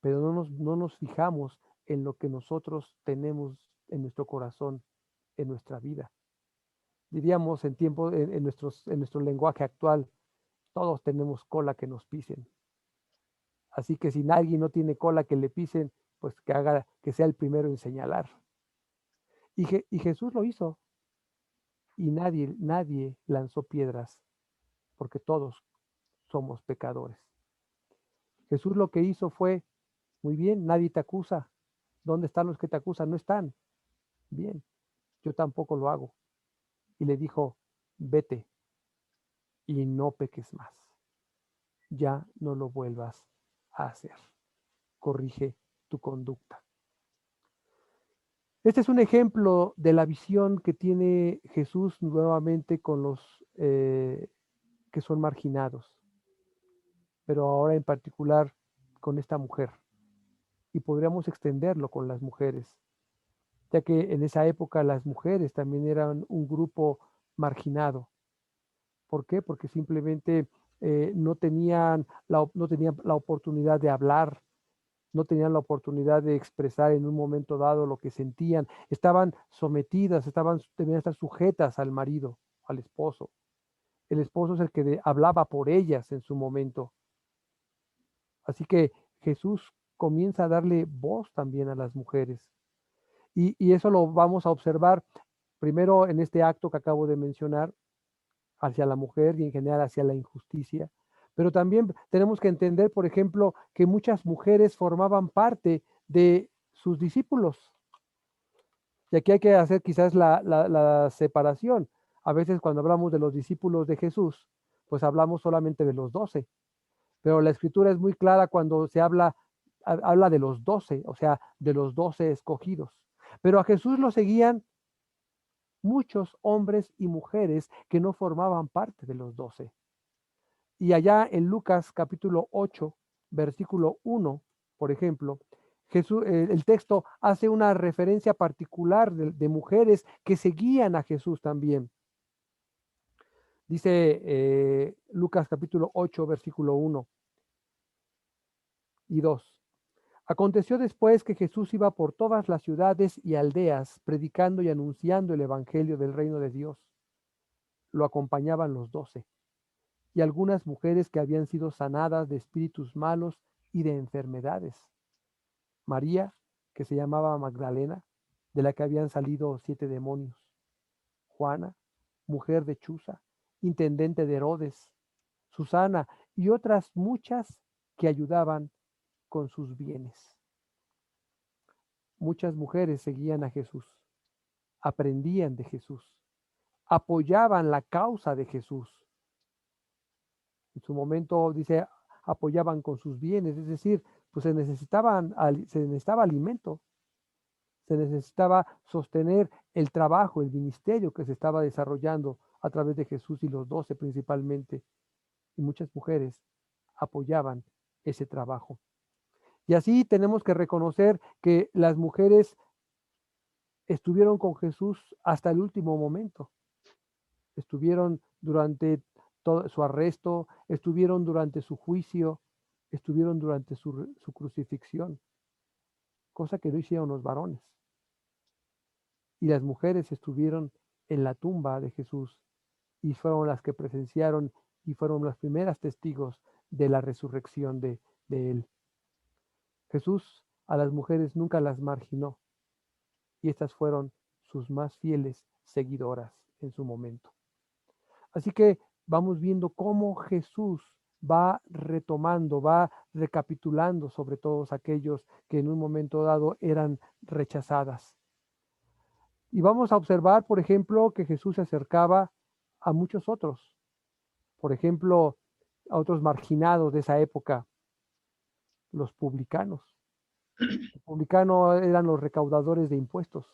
Pero no nos fijamos en lo que nosotros tenemos en nuestro corazón, en nuestra vida. Diríamos en nuestro lenguaje actual, todos tenemos cola que nos pisen. Así que si alguien no tiene cola que le pisen, pues que sea el primero en señalar. Y Jesús lo hizo. Y nadie lanzó piedras, porque todos somos pecadores. Jesús lo que hizo fue: muy bien, nadie te acusa. ¿Dónde están los que te acusan? No están. Bien, yo tampoco lo hago. Y le dijo: vete y no peques más. Ya no lo vuelvas a hacer. Corrige tu conducta. Este es un ejemplo de la visión que tiene Jesús nuevamente con los que son marginados, pero ahora en particular con esta mujer. Y podríamos extenderlo con las mujeres, ya que en esa época las mujeres también eran un grupo marginado. ¿Por qué? Porque simplemente no tenían la oportunidad de hablar, no tenían la oportunidad de expresar en un momento dado lo que sentían, estaban sometidas, debían estar sujetas al marido, al esposo. El esposo es el que hablaba por ellas en su momento. Así que Jesús comienza a darle voz también a las mujeres. Y eso lo vamos a observar primero en este acto que acabo de mencionar, hacia la mujer y en general hacia la injusticia. Pero también tenemos que entender, por ejemplo, que muchas mujeres formaban parte de sus discípulos. Y aquí hay que hacer quizás la separación. A veces cuando hablamos de los discípulos de Jesús, pues hablamos solamente de los 12. Pero la escritura es muy clara cuando se habla de los 12, o sea, de los 12 escogidos. Pero a Jesús lo seguían muchos hombres y mujeres que no formaban parte de los 12. Y allá en Lucas capítulo 8, versículo 1, por ejemplo, Jesús, el texto hace una referencia particular de mujeres que seguían a Jesús también. Dice Lucas capítulo 8, versículo 1 y 2. Aconteció después que Jesús iba por todas las ciudades y aldeas, predicando y anunciando el evangelio del reino de Dios. Lo acompañaban los 12 y algunas mujeres que habían sido sanadas de espíritus malos y de enfermedades. María, que se llamaba Magdalena, de la que habían salido 7 demonios. Juana, mujer de Chuza, intendente de Herodes. Susana y otras muchas que ayudaban con sus bienes. Muchas mujeres seguían a Jesús, aprendían de Jesús, apoyaban la causa de Jesús. En su momento, dice, apoyaban con sus bienes, es decir, pues se necesitaba alimento, se necesitaba sostener el trabajo, el ministerio que se estaba desarrollando a través de Jesús y los 12 principalmente. Y muchas mujeres apoyaban ese trabajo. Y así tenemos que reconocer que las mujeres estuvieron con Jesús hasta el último momento. Estuvieron durante todo su arresto, estuvieron durante su juicio, estuvieron durante su crucifixión, cosa que no hicieron los varones. Y las mujeres estuvieron en la tumba de Jesús y fueron las que presenciaron y fueron las primeras testigos de la resurrección de él. Jesús a las mujeres nunca las marginó y estas fueron sus más fieles seguidoras en su momento. Así que vamos viendo cómo Jesús va retomando, va recapitulando sobre todos aquellos que en un momento dado eran rechazadas. Y vamos a observar, por ejemplo, que Jesús se acercaba a muchos otros. Por ejemplo, a otros marginados de esa época, los publicanos. Los publicanos eran los recaudadores de impuestos,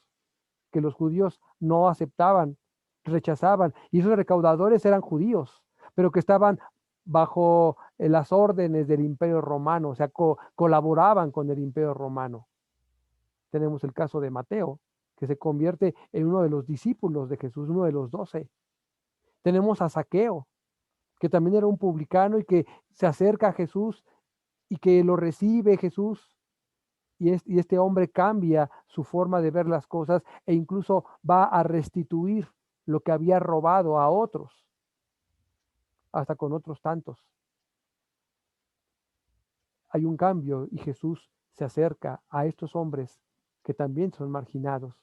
que los judíos no aceptaban, rechazaban. Y esos recaudadores eran judíos, pero que estaban bajo las órdenes del Imperio Romano, o sea, colaboraban con el Imperio Romano. Tenemos el caso de Mateo, que se convierte en uno de los discípulos de Jesús, uno de los 12. Tenemos a Zaqueo, que también era un publicano y que se acerca a Jesús y que lo recibe Jesús. Y este hombre cambia su forma de ver las cosas e incluso va a restituir lo que había robado a otros, hasta con otros tantos. Hay un cambio y Jesús se acerca a estos hombres que también son marginados.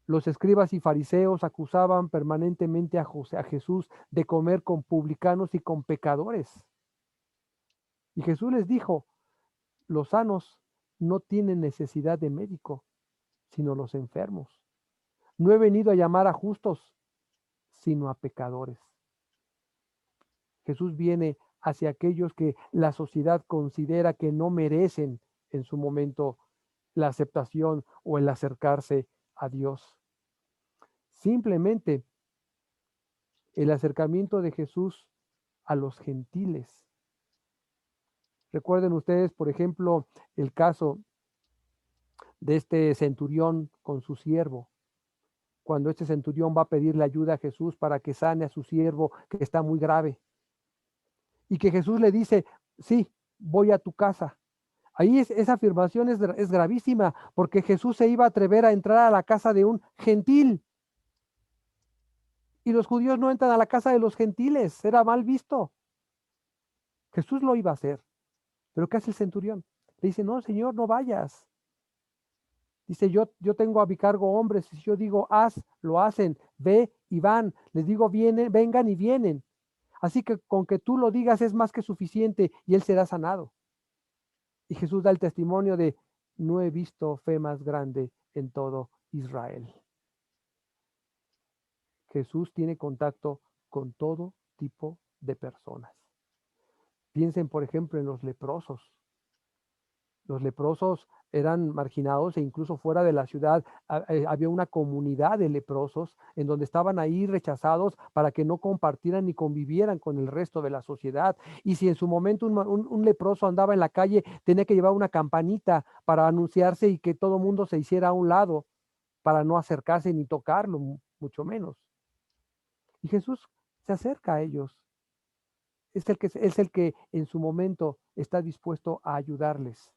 Los escribas y fariseos acusaban permanentemente a Jesús de comer con publicanos y con pecadores. Y Jesús les dijo, los sanos no tienen necesidad de médico, sino los enfermos. No he venido a llamar a justos, sino a pecadores. Jesús viene hacia aquellos que la sociedad considera que no merecen en su momento la aceptación o el acercarse a Dios. Simplemente el acercamiento de Jesús a los gentiles. Recuerden ustedes, por ejemplo, el caso de este centurión con su siervo. Cuando este centurión va a pedirle ayuda a Jesús para que sane a su siervo que está muy grave. Y que Jesús le dice, sí, voy a tu casa. Ahí esa afirmación es gravísima, porque Jesús se iba a atrever a entrar a la casa de un gentil. Y los judíos no entran a la casa de los gentiles, era mal visto. Jesús lo iba a hacer. Pero ¿qué hace el centurión? Le dice, no, Señor, no vayas. Dice, yo tengo a mi cargo hombres, y si yo digo, haz, lo hacen, ve y van. Les digo, vienen, vengan y vienen. Así que con que tú lo digas es más que suficiente y él será sanado. Y Jesús da el testimonio de, no he visto fe más grande en todo Israel. Jesús tiene contacto con todo tipo de personas. Piensen, por ejemplo, en los leprosos. Los leprosos eran marginados e incluso fuera de la ciudad había una comunidad de leprosos en donde estaban ahí rechazados para que no compartieran ni convivieran con el resto de la sociedad. Y si en su momento un leproso andaba en la calle, tenía que llevar una campanita para anunciarse y que todo el mundo se hiciera a un lado para no acercarse ni tocarlo, mucho menos. Y Jesús se acerca a ellos. Es el que en su momento está dispuesto a ayudarles,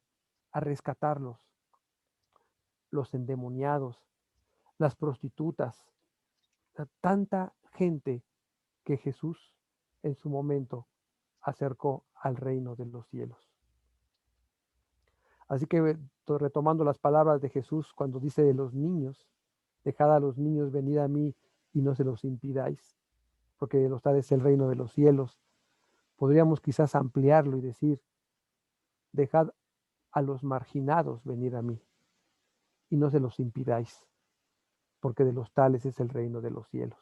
a rescatarlos, los endemoniados, las prostitutas, tanta gente que Jesús en su momento acercó al reino de los cielos. Así que retomando las palabras de Jesús cuando dice de los niños, dejad a los niños venir a mí y no se los impidáis, porque de los tales es el reino de los cielos. Podríamos quizás ampliarlo y decir, dejad a los marginados venir a mí y no se los impidáis, porque de los tales es el reino de los cielos.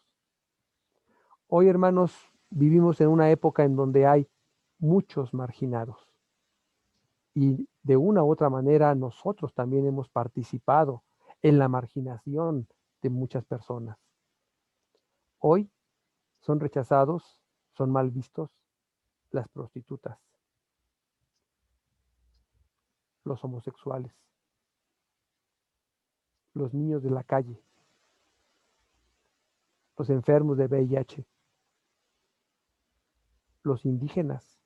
Hoy, hermanos, vivimos en una época en donde hay muchos marginados y de una u otra manera nosotros también hemos participado en la marginación de muchas personas. Hoy son rechazados, son mal vistos las prostitutas, los homosexuales, los niños de la calle, los enfermos de VIH, los indígenas,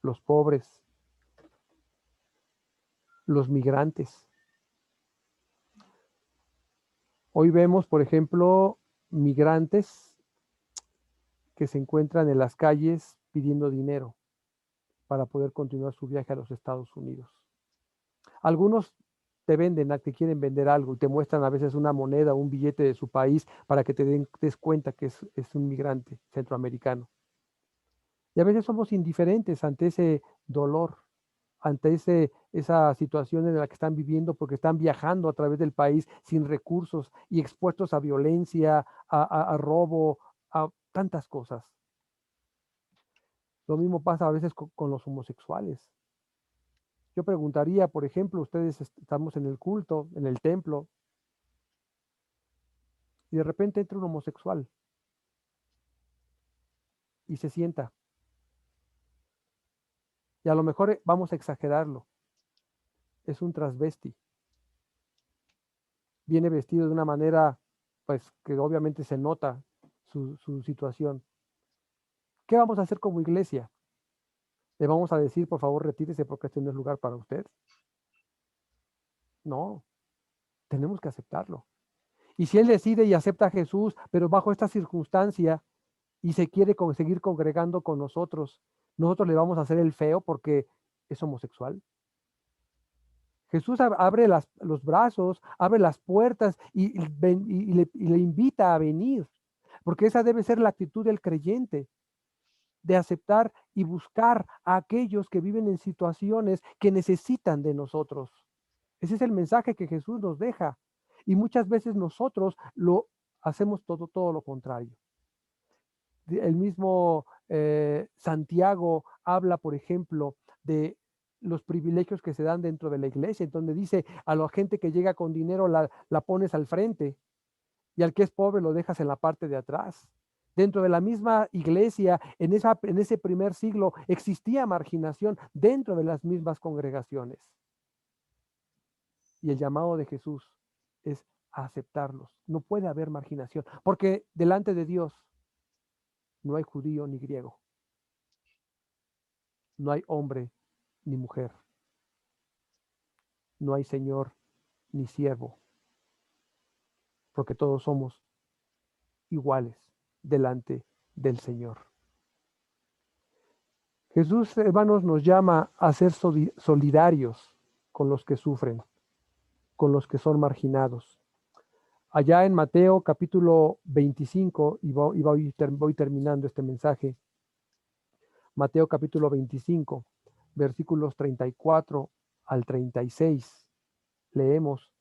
los pobres, los migrantes. Hoy vemos, por ejemplo, migrantes que se encuentran en las calles pidiendo dinero para poder continuar su viaje a los Estados Unidos. Algunos te venden, te quieren vender algo y te muestran a veces una moneda o un billete de su país para que te des cuenta que es un migrante centroamericano. Y a veces somos indiferentes ante ese dolor, ante esa situación en la que están viviendo porque están viajando a través del país sin recursos y expuestos a violencia, a robo, a tantas cosas. Lo mismo pasa a veces con los homosexuales. Yo preguntaría, por ejemplo, ustedes estamos en el culto, en el templo, y de repente entra un homosexual y se sienta. Y a lo mejor vamos a exagerarlo. Es un transvesti. Viene vestido de una manera, pues, que obviamente se nota su situación. ¿Qué vamos a hacer como iglesia? ¿Le vamos a decir, por favor, retírese porque este no es lugar para usted? No, tenemos que aceptarlo. Y si él decide y acepta a Jesús, pero bajo esta circunstancia, y se quiere seguir congregando con nosotros, nosotros le vamos a hacer el feo porque es homosexual. Jesús abre los brazos, abre las puertas y le invita a venir, porque esa debe ser la actitud del creyente, de aceptar y buscar a aquellos que viven en situaciones que necesitan de nosotros. Ese es el mensaje que Jesús nos deja. Y muchas veces nosotros lo hacemos todo lo contrario. El mismo Santiago habla, por ejemplo, de los privilegios que se dan dentro de la iglesia, donde dice a la gente que llega con dinero la pones al frente y al que es pobre lo dejas en la parte de atrás. Dentro de la misma iglesia, en ese primer siglo, existía marginación dentro de las mismas congregaciones. Y el llamado de Jesús es a aceptarlos. No puede haber marginación, porque delante de Dios no hay judío ni griego. No hay hombre ni mujer. No hay señor ni siervo, porque todos somos iguales delante del Señor. Jesús, hermanos, nos llama a ser solidarios con los que sufren, con los que son marginados. Allá en Mateo capítulo 25, y voy terminando este mensaje, Mateo capítulo 25, versículos 34 al 36, leemos: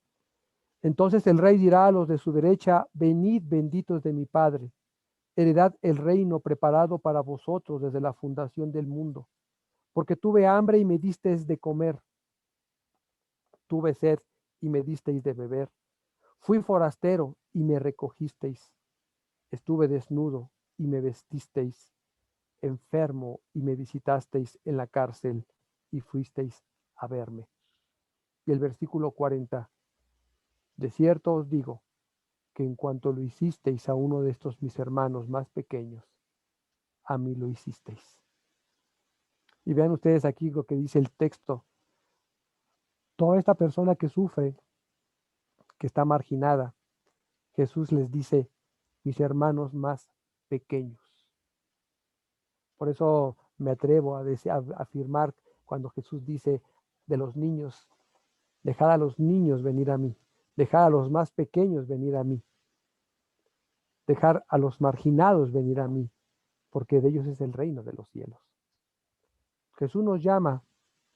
Entonces el rey dirá a los de su derecha: Venid, benditos de mi Padre, heredad el reino preparado para vosotros desde la fundación del mundo. Porque tuve hambre y me disteis de comer, tuve sed y me disteis de beber, fui forastero y me recogisteis, estuve desnudo y me vestisteis, enfermo y me visitasteis en la cárcel y fuisteis a verme. Y el versículo 40, de cierto os digo que en cuanto lo hicisteis a uno de estos mis hermanos más pequeños, a mí lo hicisteis. Y vean ustedes aquí lo que dice el texto. Toda esta persona que sufre, que está marginada, Jesús les dice, mis hermanos más pequeños. Por eso me atrevo a afirmar cuando Jesús dice de los niños, dejad a los niños venir a mí, dejad a los más pequeños venir a mí, dejar a los marginados venir a mí, porque de ellos es el reino de los cielos. Jesús nos llama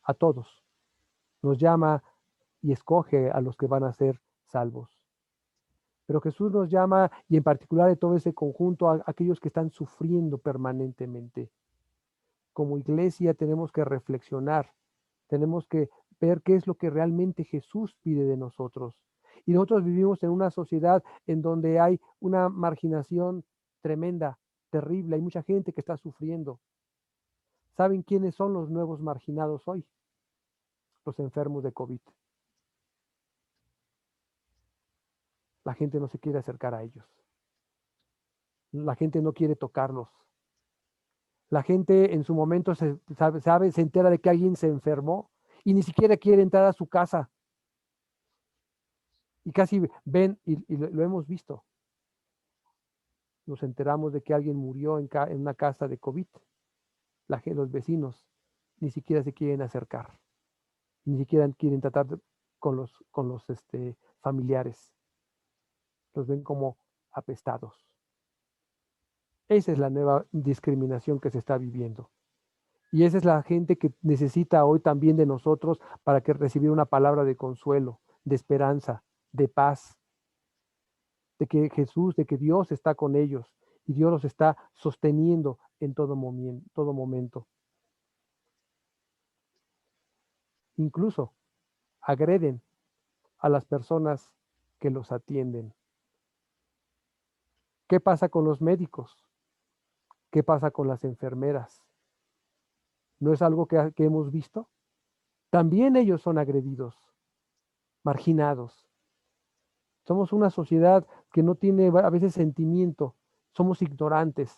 a todos, nos llama y escoge a los que van a ser salvos. Pero Jesús nos llama, y en particular de todo ese conjunto, a aquellos que están sufriendo permanentemente. Como iglesia tenemos que reflexionar, tenemos que ver qué es lo que realmente Jesús pide de nosotros. Y nosotros vivimos en una sociedad en donde hay una marginación tremenda, terrible, hay mucha gente que está sufriendo. ¿Saben quiénes son los nuevos marginados hoy? Los enfermos de COVID. La gente no se quiere acercar a ellos. La gente no quiere tocarlos. La gente en su momento se entera de que alguien se enfermó y ni siquiera quiere entrar a su casa. Y casi ven, y lo hemos visto. Nos enteramos de que alguien murió en una casa de COVID. Los vecinos ni siquiera se quieren acercar. Ni siquiera quieren tratar con los familiares. Los ven como apestados. Esa es la nueva discriminación que se está viviendo. Y esa es la gente que necesita hoy también de nosotros para que recibir una palabra de consuelo, de esperanza, de paz, de que Jesús, de que Dios está con ellos y Dios los está sosteniendo en todo momento. Incluso agreden a las personas que los atienden. ¿Qué pasa con los médicos? ¿Qué pasa con las enfermeras? ¿No es algo que hemos visto? También ellos son agredidos, marginados. Somos una sociedad que no tiene a veces sentimiento, somos ignorantes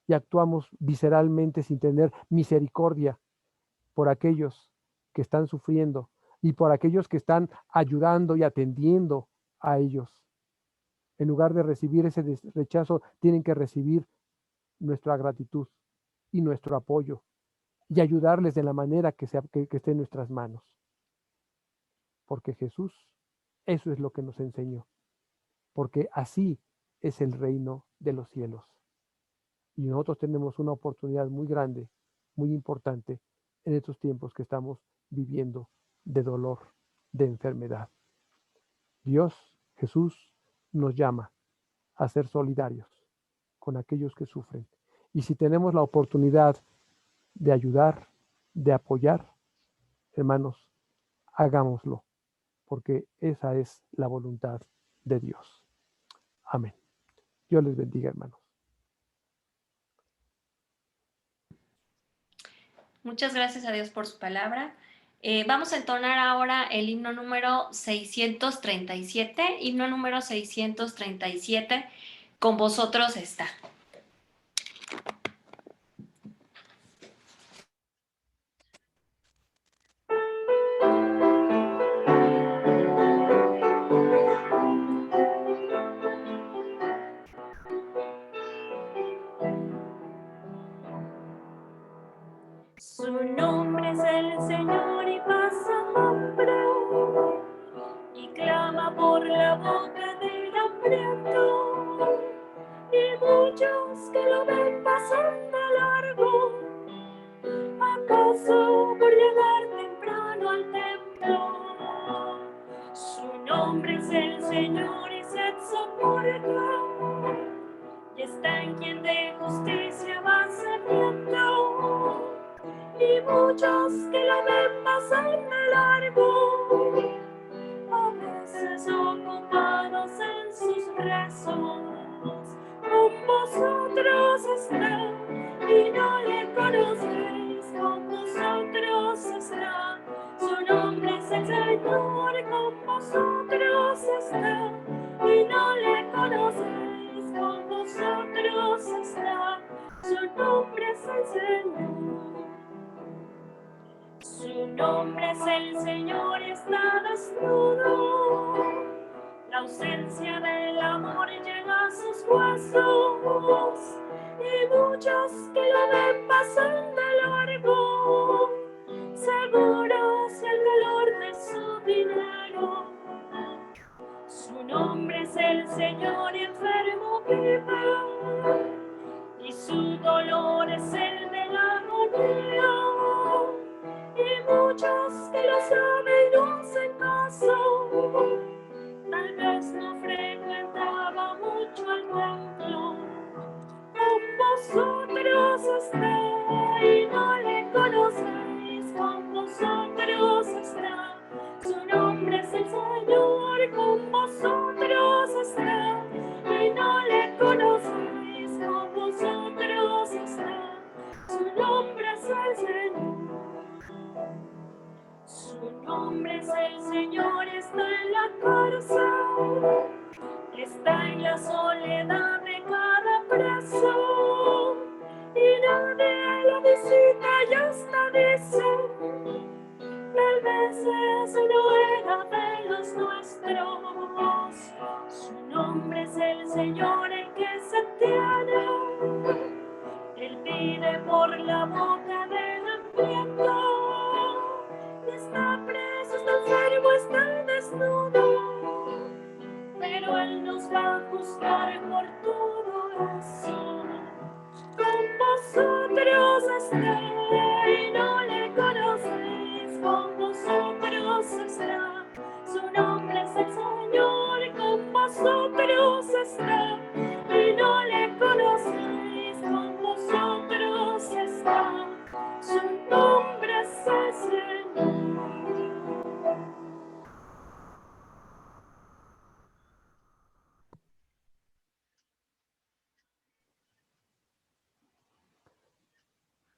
y actuamos visceralmente sin tener misericordia por aquellos que están sufriendo y por aquellos que están ayudando y atendiendo a ellos. En lugar de recibir ese rechazo, tienen que recibir nuestra gratitud y nuestro apoyo y ayudarles de la manera que esté en nuestras manos. Porque Jesús, eso es lo que nos enseñó. Porque así es el reino de los cielos. Y nosotros tenemos una oportunidad muy grande, muy importante en estos tiempos que estamos viviendo de dolor, de enfermedad. Dios, Jesús, nos llama a ser solidarios con aquellos que sufren. Y si tenemos la oportunidad de ayudar, de apoyar, hermanos, hagámoslo, porque esa es la voluntad de Dios. Amén. Dios les bendiga, hermanos. Muchas gracias a Dios por su palabra. Vamos a entonar ahora el himno número 637. Himno número 637. Con vosotros está. y clama por la boca del hambriento, y muchos que lo ven pasando largo, acaso por llegar temprano al templo. Su nombre es el Señor y se soporta, y está en quien de justicia va sediento, y muchos que lo ven pasar de largo, a veces ocupados en sus rezos, con vosotros está y no le conocéis, con vosotros está. Su nombre es el Señor, con vosotros está y no le conocéis, con vosotros está. Su nombre es el Señor. Su nombre es el Señor y está desnudo. La ausencia del amor llega a sus huesos, y muchos que lo ven pasan de largo, seguros el valor de su dinero. Su nombre es el Señor y enfermo vive, y su dolor es el de la agonía, y muchos que lo saben no hacen caso. Tal vez no frecuentaba mucho el templo, con vosotros está y no le conocéis, con vosotros está. Su nombre es el Señor, con vosotros está y no le conocéis, con vosotros está. Su nombre es el Señor. Su nombre es el Señor, está en la cárcel, está en la soledad de cada preso, y nadie lo visita y hasta dice, tal vez ese no era de los nuestros. Su nombre es el Señor, el que se tiene, Él pide por la boca del hambriento. Está preso, está enfermo, está desnudo, pero Él nos va a juzgar por todo eso. Con vosotros está y no le conocéis, con vosotros está. Su nombre es el Señor, con vosotros está y no le conocéis, con vosotros está. Su nombre es el Señor.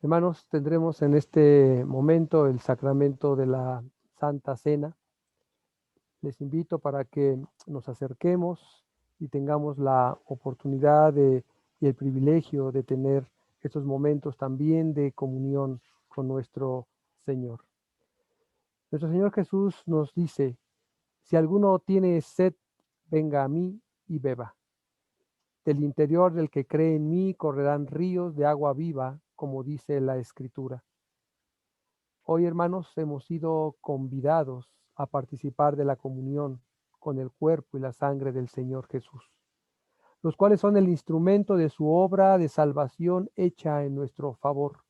Hermanos, tendremos en este momento el sacramento de la Santa Cena. Les invito para que nos acerquemos y tengamos la oportunidad y el privilegio de tener estos momentos también de comunión con nuestro Señor. Nuestro Señor Jesús nos dice, si alguno tiene sed, venga a mí y beba. Del interior del que cree en mí correrán ríos de agua viva, como dice la Escritura. Hoy, hermanos, hemos sido convidados a participar de la comunión con el cuerpo y la sangre del Señor Jesús, los cuales son el instrumento de su obra de salvación hecha en nuestro favor.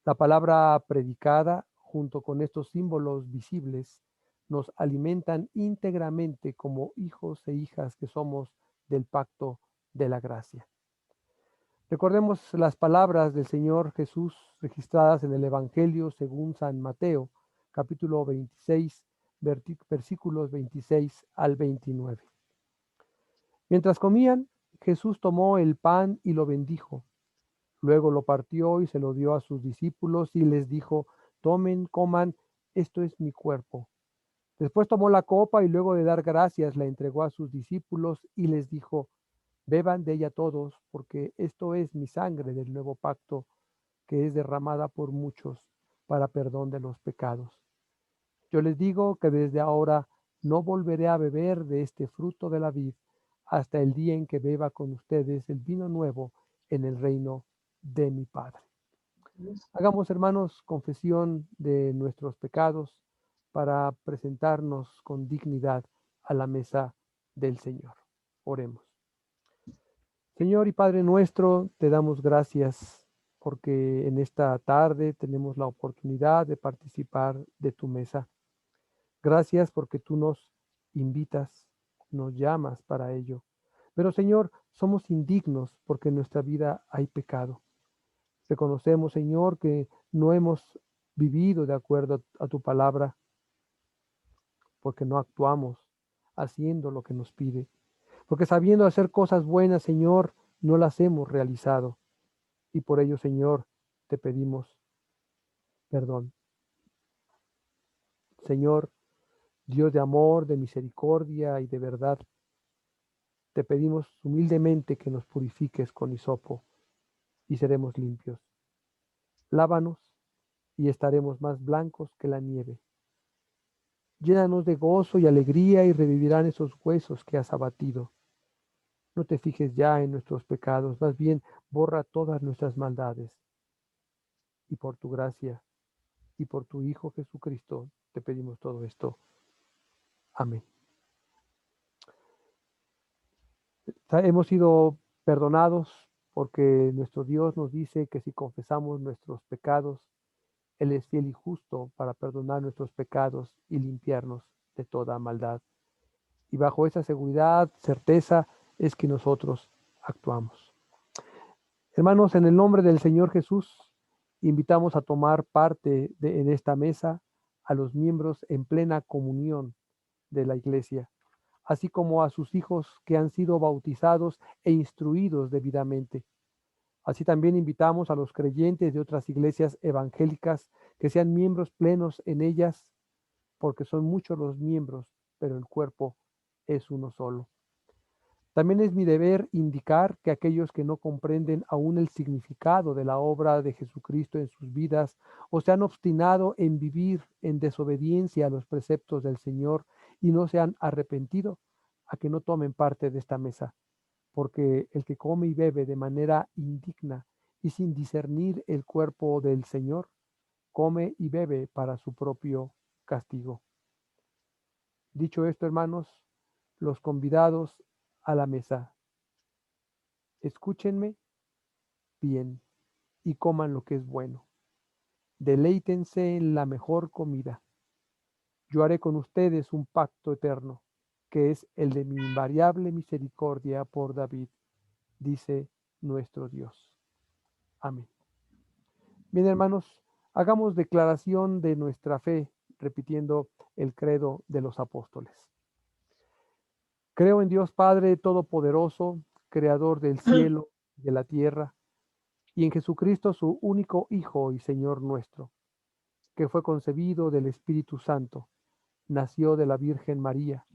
La palabra predicada, junto con estos símbolos visibles, nos alimentan íntegramente como hijos e hijas que somos del pacto de la gracia. Recordemos las palabras del Señor Jesús registradas en el Evangelio según San Mateo, capítulo 26, versículos 26 al 29. Mientras comían, Jesús tomó el pan y lo bendijo. Luego lo partió y se lo dio a sus discípulos y les dijo, tomen, coman, esto es mi cuerpo. Después tomó la copa y luego de dar gracias la entregó a sus discípulos y les dijo, beban de ella todos, porque esto es mi sangre del nuevo pacto, que es derramada por muchos para perdón de los pecados. Yo les digo que desde ahora no volveré a beber de este fruto de la vid hasta el día en que beba con ustedes el vino nuevo en el reino de mi Padre. Hagamos, hermanos, confesión de nuestros pecados para presentarnos con dignidad a la mesa del Señor. Oremos. Señor y Padre nuestro, te damos gracias porque en esta tarde tenemos la oportunidad de participar de tu mesa. Gracias porque tú nos invitas, nos llamas para ello. Pero Señor, somos indignos porque en nuestra vida hay pecado. Reconocemos, Señor, que no hemos vivido de acuerdo a tu palabra porque no actuamos haciendo lo que nos pide. Porque sabiendo hacer cosas buenas, Señor, no las hemos realizado. Y por ello, Señor, te pedimos perdón. Señor, Dios de amor, de misericordia y de verdad, te pedimos humildemente que nos purifiques con hisopo y seremos limpios. Lávanos y estaremos más blancos que la nieve. Llénanos de gozo y alegría y revivirán esos huesos que has abatido. No te fijes ya en nuestros pecados, más bien borra todas nuestras maldades. Y por tu gracia y por tu Hijo Jesucristo te pedimos todo esto. Amén. Hemos sido perdonados porque nuestro Dios nos dice que si confesamos nuestros pecados, Él es fiel y justo para perdonar nuestros pecados y limpiarnos de toda maldad. Y bajo esa seguridad, certeza, es que nosotros actuamos. Hermanos, en el nombre del Señor Jesús, invitamos a tomar parte en esta mesa a los miembros en plena comunión de la Iglesia, así como a sus hijos que han sido bautizados e instruidos debidamente. Así también invitamos a los creyentes de otras iglesias evangélicas que sean miembros plenos en ellas, porque son muchos los miembros, pero el cuerpo es uno solo. También es mi deber indicar que aquellos que no comprenden aún el significado de la obra de Jesucristo en sus vidas o se han obstinado en vivir en desobediencia a los preceptos del Señor y no se han arrepentido, a que no tomen parte de esta mesa, porque el que come y bebe de manera indigna y sin discernir el cuerpo del Señor, come y bebe para su propio castigo. Dicho esto, hermanos, los convidados a la mesa, escúchenme bien y coman lo que es bueno. Deleítense en la mejor comida. Yo haré con ustedes un pacto eterno, que es el de mi invariable misericordia por David, dice nuestro Dios. Amén. Bien, hermanos, hagamos declaración de nuestra fe, repitiendo el credo de los apóstoles. Creo en Dios Padre Todopoderoso, Creador del cielo y de la tierra, y en Jesucristo, su único Hijo y Señor nuestro, que fue concebido del Espíritu Santo, nació de la Virgen María,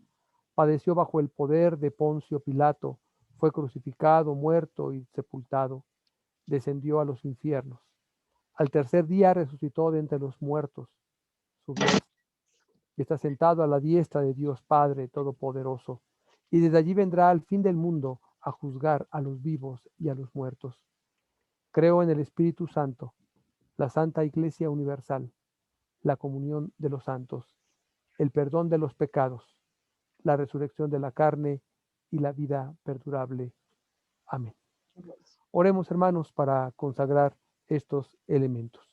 padeció bajo el poder de Poncio Pilato, fue crucificado, muerto y sepultado, descendió a los infiernos. Al tercer día resucitó de entre los muertos, subió y está sentado a la diestra de Dios Padre Todopoderoso, y desde allí vendrá al fin del mundo a juzgar a los vivos y a los muertos. Creo en el Espíritu Santo, la Santa Iglesia Universal, la comunión de los santos, el perdón de los pecados, la resurrección de la carne y la vida perdurable. Amén. Oremos, hermanos, para consagrar estos elementos.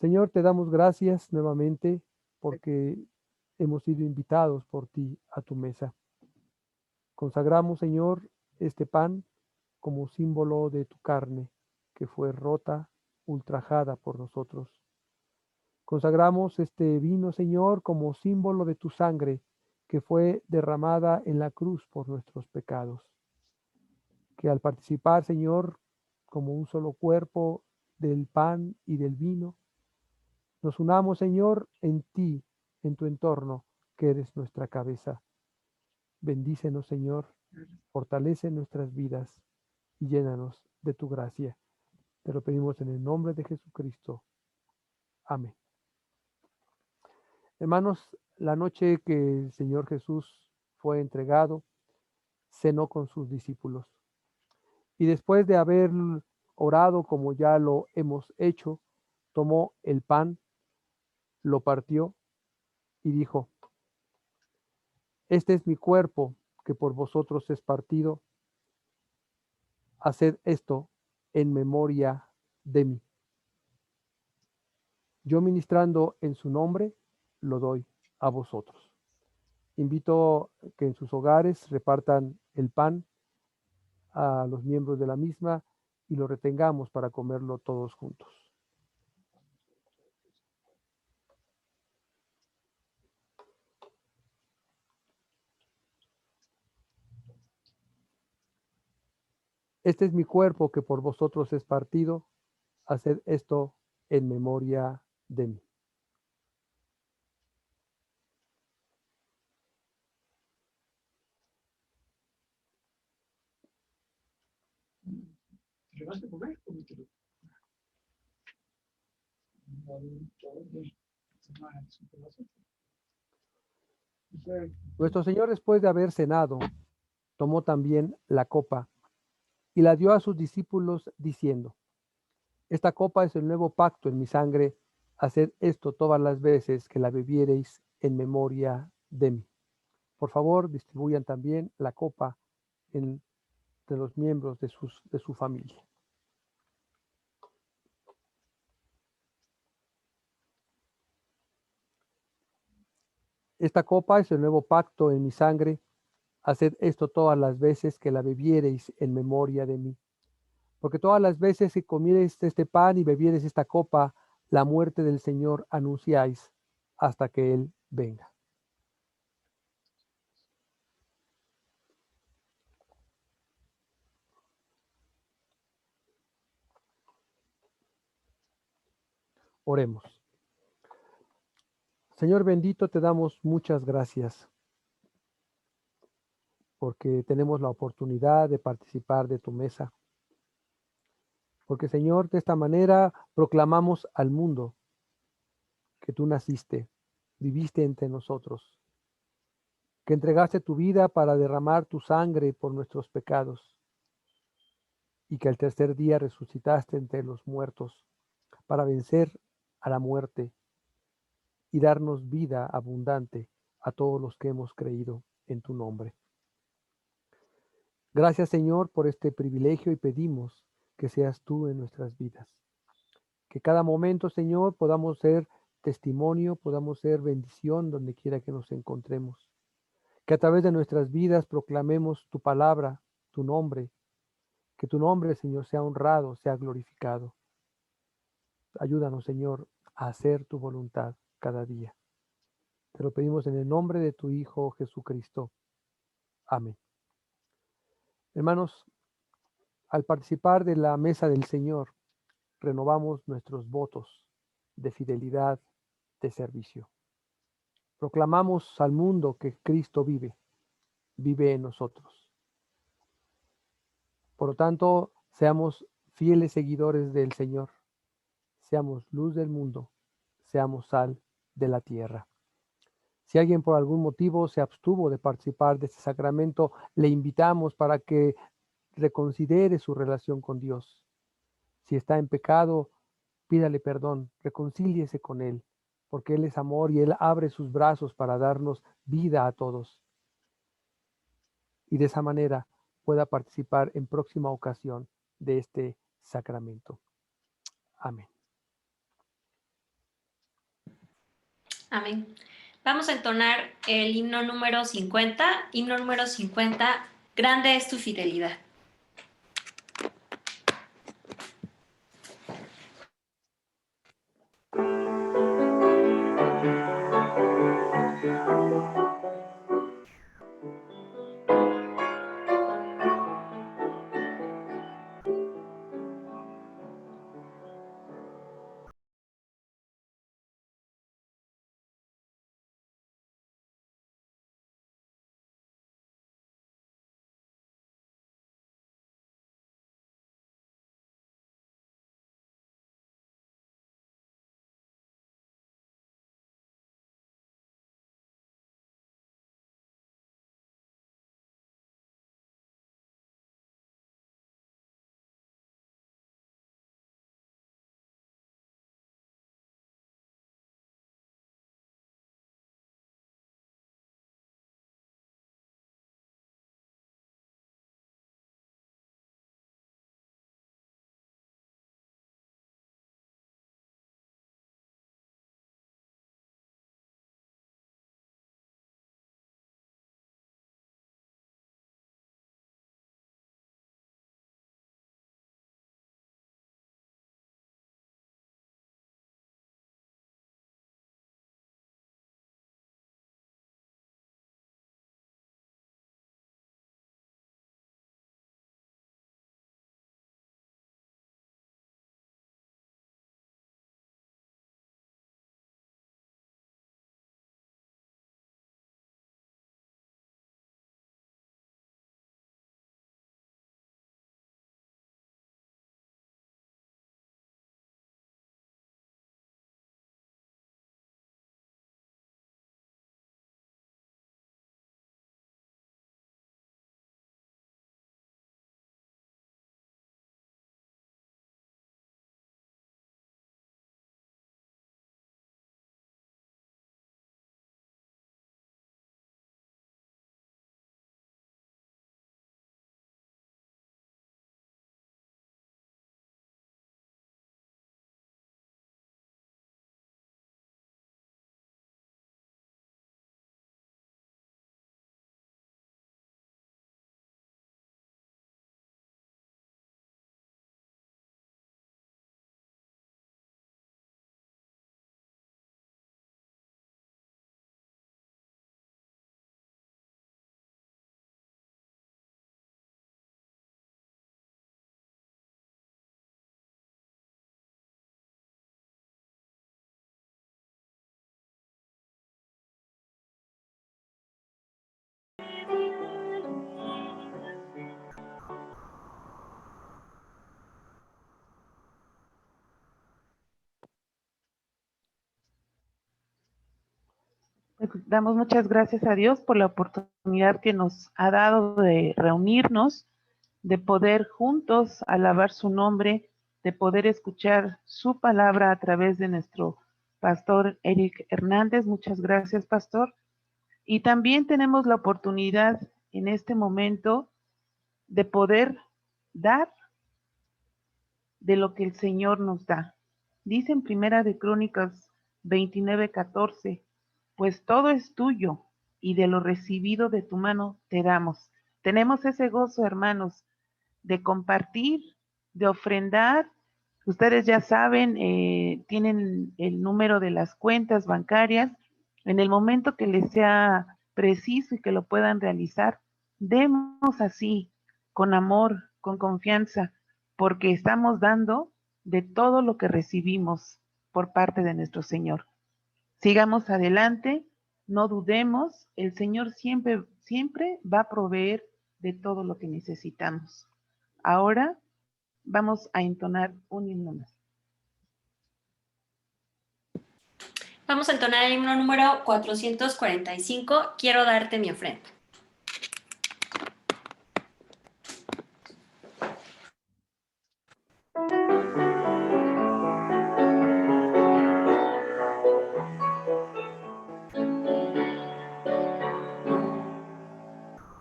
Señor, te damos gracias nuevamente porque hemos sido invitados por ti a tu mesa. Consagramos, Señor, este pan como símbolo de tu carne, que fue rota, ultrajada por nosotros. Consagramos este vino, Señor, como símbolo de tu sangre, que fue derramada en la cruz por nuestros pecados. Que al participar, Señor, como un solo cuerpo del pan y del vino, nos unamos, Señor, en ti, en tu entorno, que eres nuestra cabeza. Bendícenos, Señor, fortalece nuestras vidas y llénanos de tu gracia. Te lo pedimos en el nombre de Jesucristo. Amén. Hermanos, la noche que el Señor Jesús fue entregado, cenó con sus discípulos. Y después de haber orado como ya lo hemos hecho, tomó el pan, lo partió y dijo: Este es mi cuerpo que por vosotros es partido, haced esto en memoria de mí. Yo ministrando en su nombre, lo doy a vosotros. Invito que en sus hogares repartan el pan a los miembros de la misma y lo retengamos para comerlo todos juntos. Este es mi cuerpo que por vosotros es partido, haced esto en memoria de mí. ¿Te vas a comer? Nuestro Señor, después de haber cenado, tomó también la copa y la dio a sus discípulos diciendo: Esta copa es el nuevo pacto en mi sangre, haced esto todas las veces que la bebiereis en memoria de mí. Por favor, distribuyan también la copa entre los miembros de su familia. Esta copa es el nuevo pacto en mi sangre, haced esto todas las veces que la bebiereis en memoria de mí. Porque todas las veces que comiereis este pan y bebiereis esta copa, la muerte del Señor anunciáis hasta que Él venga. Oremos. Señor bendito, te damos muchas gracias porque tenemos la oportunidad de participar de tu mesa. Porque, Señor, de esta manera proclamamos al mundo que tú naciste, viviste entre nosotros, que entregaste tu vida para derramar tu sangre por nuestros pecados y que al tercer día resucitaste entre los muertos para vencer a la muerte y darnos vida abundante a todos los que hemos creído en tu nombre. Gracias, Señor, por este privilegio y pedimos que seas tú en nuestras vidas. Que cada momento, Señor, podamos ser testimonio, podamos ser bendición donde quiera que nos encontremos. Que a través de nuestras vidas proclamemos tu palabra, tu nombre. Que tu nombre, Señor, sea honrado, sea glorificado. Ayúdanos, Señor, a hacer tu voluntad cada día. Te lo pedimos en el nombre de tu Hijo Jesucristo. Amén. Hermanos, al participar de la mesa del Señor, renovamos nuestros votos de fidelidad, de servicio. Proclamamos al mundo que Cristo vive en nosotros. Por lo tanto, seamos fieles seguidores del Señor, seamos luz del mundo, seamos sal de la tierra. Si alguien por algún motivo se abstuvo de participar de este sacramento, le invitamos para que reconsidere su relación con Dios. Si está en pecado, pídale perdón, reconcíliese con Él, porque Él es amor y Él abre sus brazos para darnos vida a todos. Y de esa manera pueda participar en próxima ocasión de este sacramento. Amén. Amén. Vamos a entonar el himno número 50. Himno número 50. Grande es tu fidelidad. damos muchas gracias a Dios por la oportunidad que nos ha dado de reunirnos, de poder juntos alabar su nombre, de poder escuchar su palabra a través de nuestro pastor Eric Hernández. Muchas gracias, pastor. Y también tenemos la oportunidad en este momento de poder dar de lo que el Señor nos da. Dice en Primera de Crónicas 29:14, pues todo es tuyo y de lo recibido de tu mano te damos. Tenemos ese gozo, hermanos, de compartir, de ofrendar. Ustedes ya saben, tienen el número de las cuentas bancarias. En el momento que les sea preciso y que lo puedan realizar, demos así, con amor, con confianza, porque estamos dando de todo lo que recibimos por parte de nuestro Señor. Sigamos adelante, no dudemos, el Señor siempre, siempre va a proveer de todo lo que necesitamos. Ahora vamos a entonar un himno más. Vamos a entonar el himno número 445, Quiero darte mi ofrenda.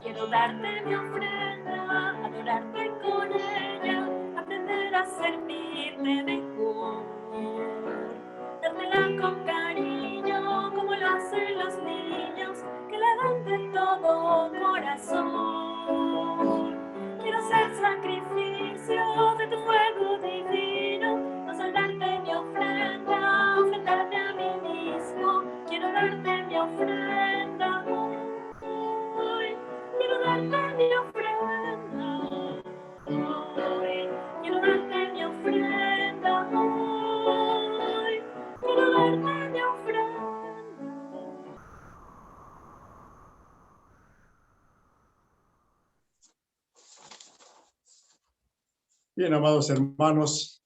Quiero darte mi ofrenda, adorarte con ella, aprender a servirte mejor, dártela con cariño como lo hacen los niños que le dan de todo corazón. Quiero hacer sacrificio de tu fuego divino, no soldarte mi ofrenda, ofrendarte a mí mismo. Quiero darte mi ofrenda hoy, quiero darte mi ofrenda hoy, quiero darte mi ofrenda hoy, quiero darte mi ofrenda. Bien, amados hermanos,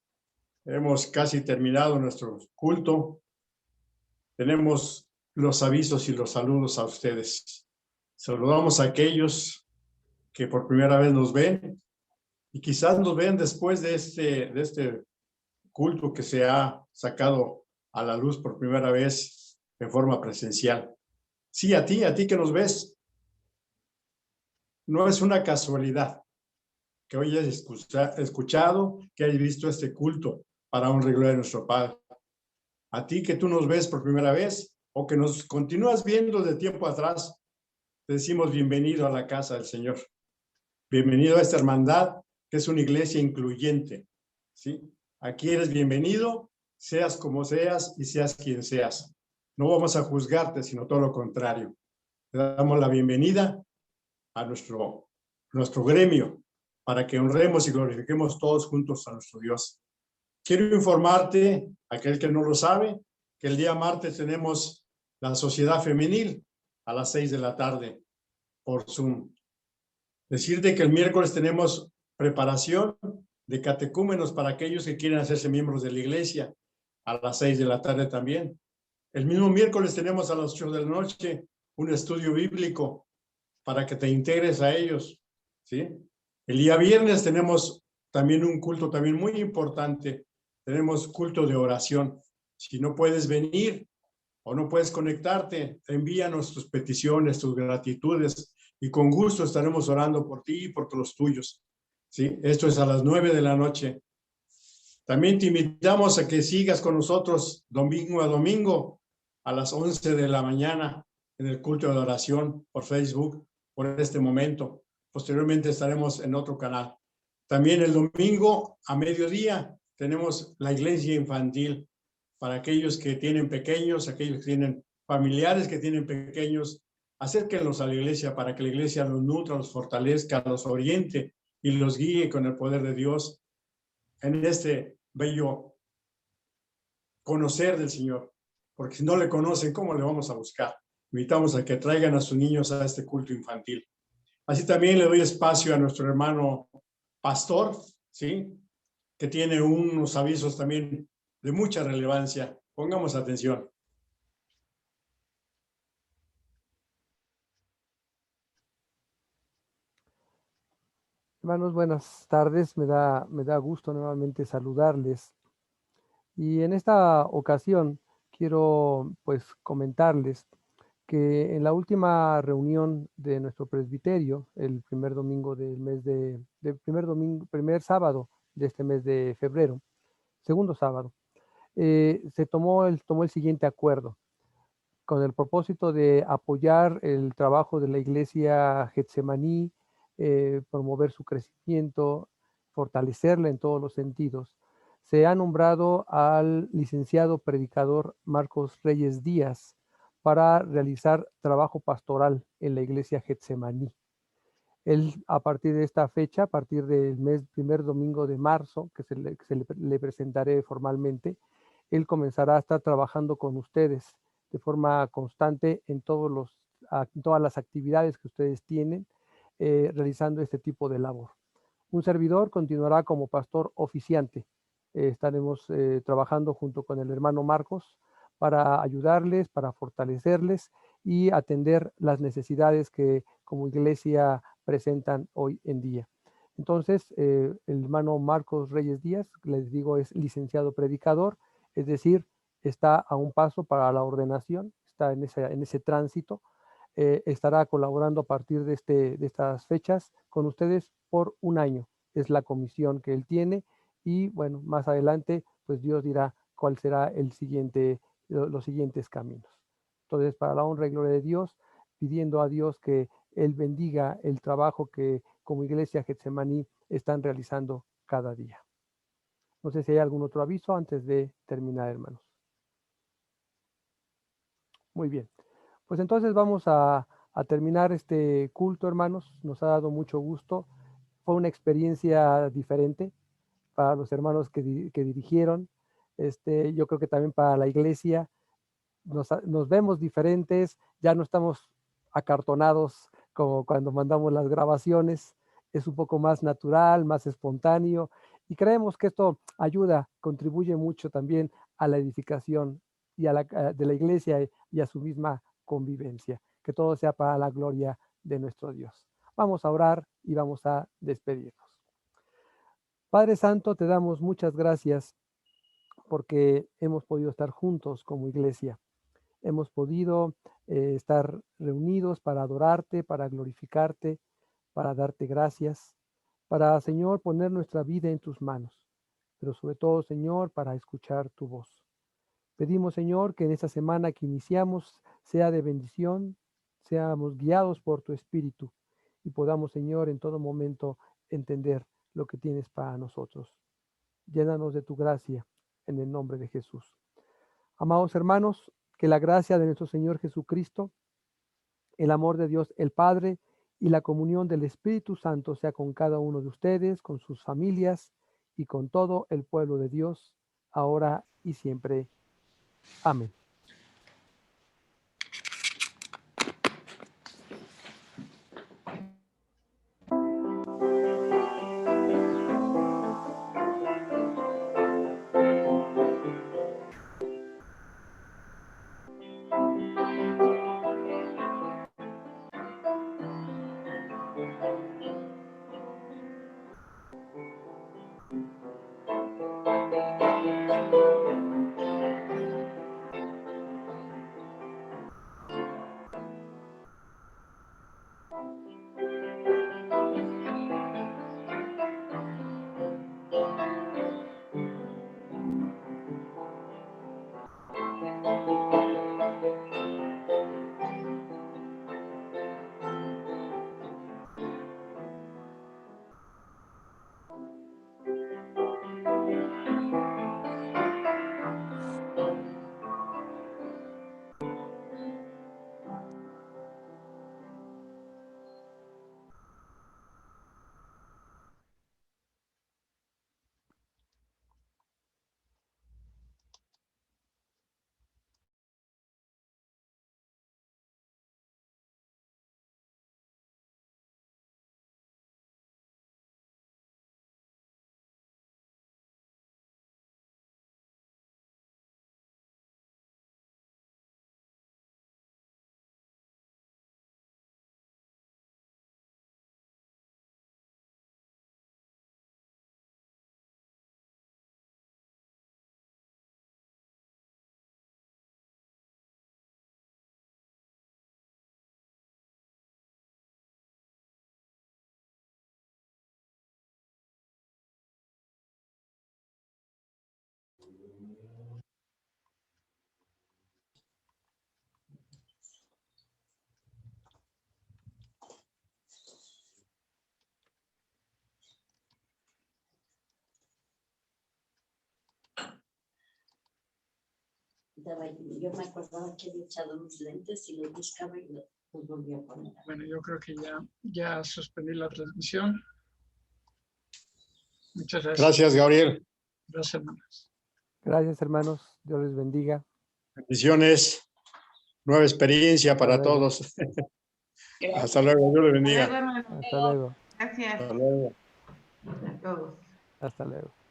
hemos casi terminado nuestro culto. Tenemos los avisos y los saludos a ustedes. Saludamos a aquellos que por primera vez nos ven y quizás nos ven después de este culto que se ha sacado a la luz por primera vez en forma presencial. Sí, a ti que nos ves. No es una casualidad que hoy hayas escuchado, que hayas visto este culto para honra y gloria de nuestro Padre. A ti que tú nos ves por primera vez o que nos continúas viendo de tiempo atrás, te decimos bienvenido a la casa del Señor. Bienvenido a esta hermandad, que es una iglesia incluyente, ¿sí? Aquí eres bienvenido, seas como seas y seas quien seas. No vamos a juzgarte, sino todo lo contrario. Te damos la bienvenida a nuestro gremio, para que honremos y glorifiquemos todos juntos a nuestro Dios. Quiero informarte, aquel que no lo sabe, que el día martes tenemos la sociedad femenil a las 6 de la tarde por Zoom. Decirte que el miércoles tenemos preparación de catecúmenos para aquellos que quieren hacerse miembros de la iglesia a las 6 de la tarde también. El mismo miércoles tenemos a las 8 de la noche un estudio bíblico para que te integres a ellos, ¿sí? El día viernes tenemos también un culto también muy importante. Tenemos culto de oración. Si no puedes venir o no puedes conectarte, envíanos tus peticiones, tus gratitudes y con gusto estaremos orando por ti y por los tuyos, ¿sí? Esto es a las 9 de la noche. También te invitamos a que sigas con nosotros domingo a domingo a las 11 de la mañana en el culto de oración por Facebook por este momento. Posteriormente estaremos en otro canal. También el domingo a mediodía tenemos la iglesia infantil para aquellos que tienen pequeños, aquellos que tienen familiares que tienen pequeños. Acérquenlos a la iglesia para que la iglesia los nutra, los fortalezca, los oriente y los guíe con el poder de Dios en este bello conocer del Señor. Porque si no le conocen, ¿cómo le vamos a buscar? Invitamos a que traigan a sus niños a este culto infantil. Así también le doy espacio a nuestro hermano pastor, ¿sí? Que tiene unos avisos también de mucha relevancia. Pongamos atención. Hermanos, buenas tardes. Me da gusto nuevamente saludarles. Y en esta ocasión quiero pues comentarles que en la última reunión de nuestro presbiterio, el primer domingo del mes primer sábado de este mes de febrero, segundo sábado, se tomó el siguiente acuerdo con el propósito de apoyar el trabajo de la iglesia Getsemaní, promover su crecimiento, fortalecerla en todos los sentidos. Se ha nombrado al licenciado predicador Marcos Reyes Díaz para realizar trabajo pastoral en la iglesia Getsemaní. Él, a partir de esta fecha, a partir del primer domingo de marzo, que le presentaré formalmente, él comenzará a estar trabajando con ustedes de forma constante en todas las actividades que ustedes tienen, realizando este tipo de labor. Un servidor continuará como pastor oficiante. Estaremos trabajando junto con el hermano Marcos para ayudarles, para fortalecerles y atender las necesidades que como iglesia presentan hoy en día. Entonces, el hermano Marcos Reyes Díaz, les digo, es licenciado predicador, es decir, está a un paso para la ordenación, está en ese tránsito. Estará colaborando a partir de estas fechas con ustedes por un año. Es la comisión que él tiene y bueno, más adelante, pues Dios dirá cuál será los siguientes caminos. Entonces, para la honra y gloria de Dios, pidiendo a Dios que Él bendiga el trabajo que como Iglesia Getsemaní están realizando cada día. No sé si hay algún otro aviso antes de terminar, hermanos. Muy bien. Pues entonces vamos a terminar este culto, hermanos. Nos ha dado mucho gusto. Fue una experiencia diferente para los hermanos que dirigieron. Yo creo que también para la iglesia nos vemos diferentes, ya no estamos acartonados como cuando mandamos las grabaciones, es un poco más natural, más espontáneo y creemos que esto ayuda, contribuye mucho también a la edificación de la iglesia y a su misma convivencia. Que todo sea para la gloria de nuestro Dios. Vamos a orar y vamos a despedirnos. Padre Santo, te damos muchas gracias porque hemos podido estar juntos como iglesia. Hemos podido estar reunidos para adorarte, para glorificarte, para darte gracias, para, Señor, poner nuestra vida en tus manos, pero sobre todo, Señor, para escuchar tu voz. Pedimos, Señor, que en esta semana que iniciamos sea de bendición, seamos guiados por tu Espíritu y podamos, Señor, en todo momento entender lo que tienes para nosotros. Llénanos de tu gracia en el nombre de Jesús. Amados hermanos, que la gracia de nuestro Señor Jesucristo, el amor de Dios el Padre y la comunión del Espíritu Santo sea con cada uno de ustedes, con sus familias y con todo el pueblo de Dios, ahora y siempre. Amén. Yo me acordaba que había echado mis lentes y los buscaba y los volví a poner. Bueno, yo creo que ya suspendí la transmisión. Muchas gracias. Gracias, Gabriel. Gracias, hermanos. Gracias, hermanos. Dios les bendiga. Bendiciones. Nueva experiencia para luego. todos. Hasta luego. Dios les bendiga. Hasta luego, hermano. Hasta luego. Gracias Hasta luego. a todos. Hasta luego.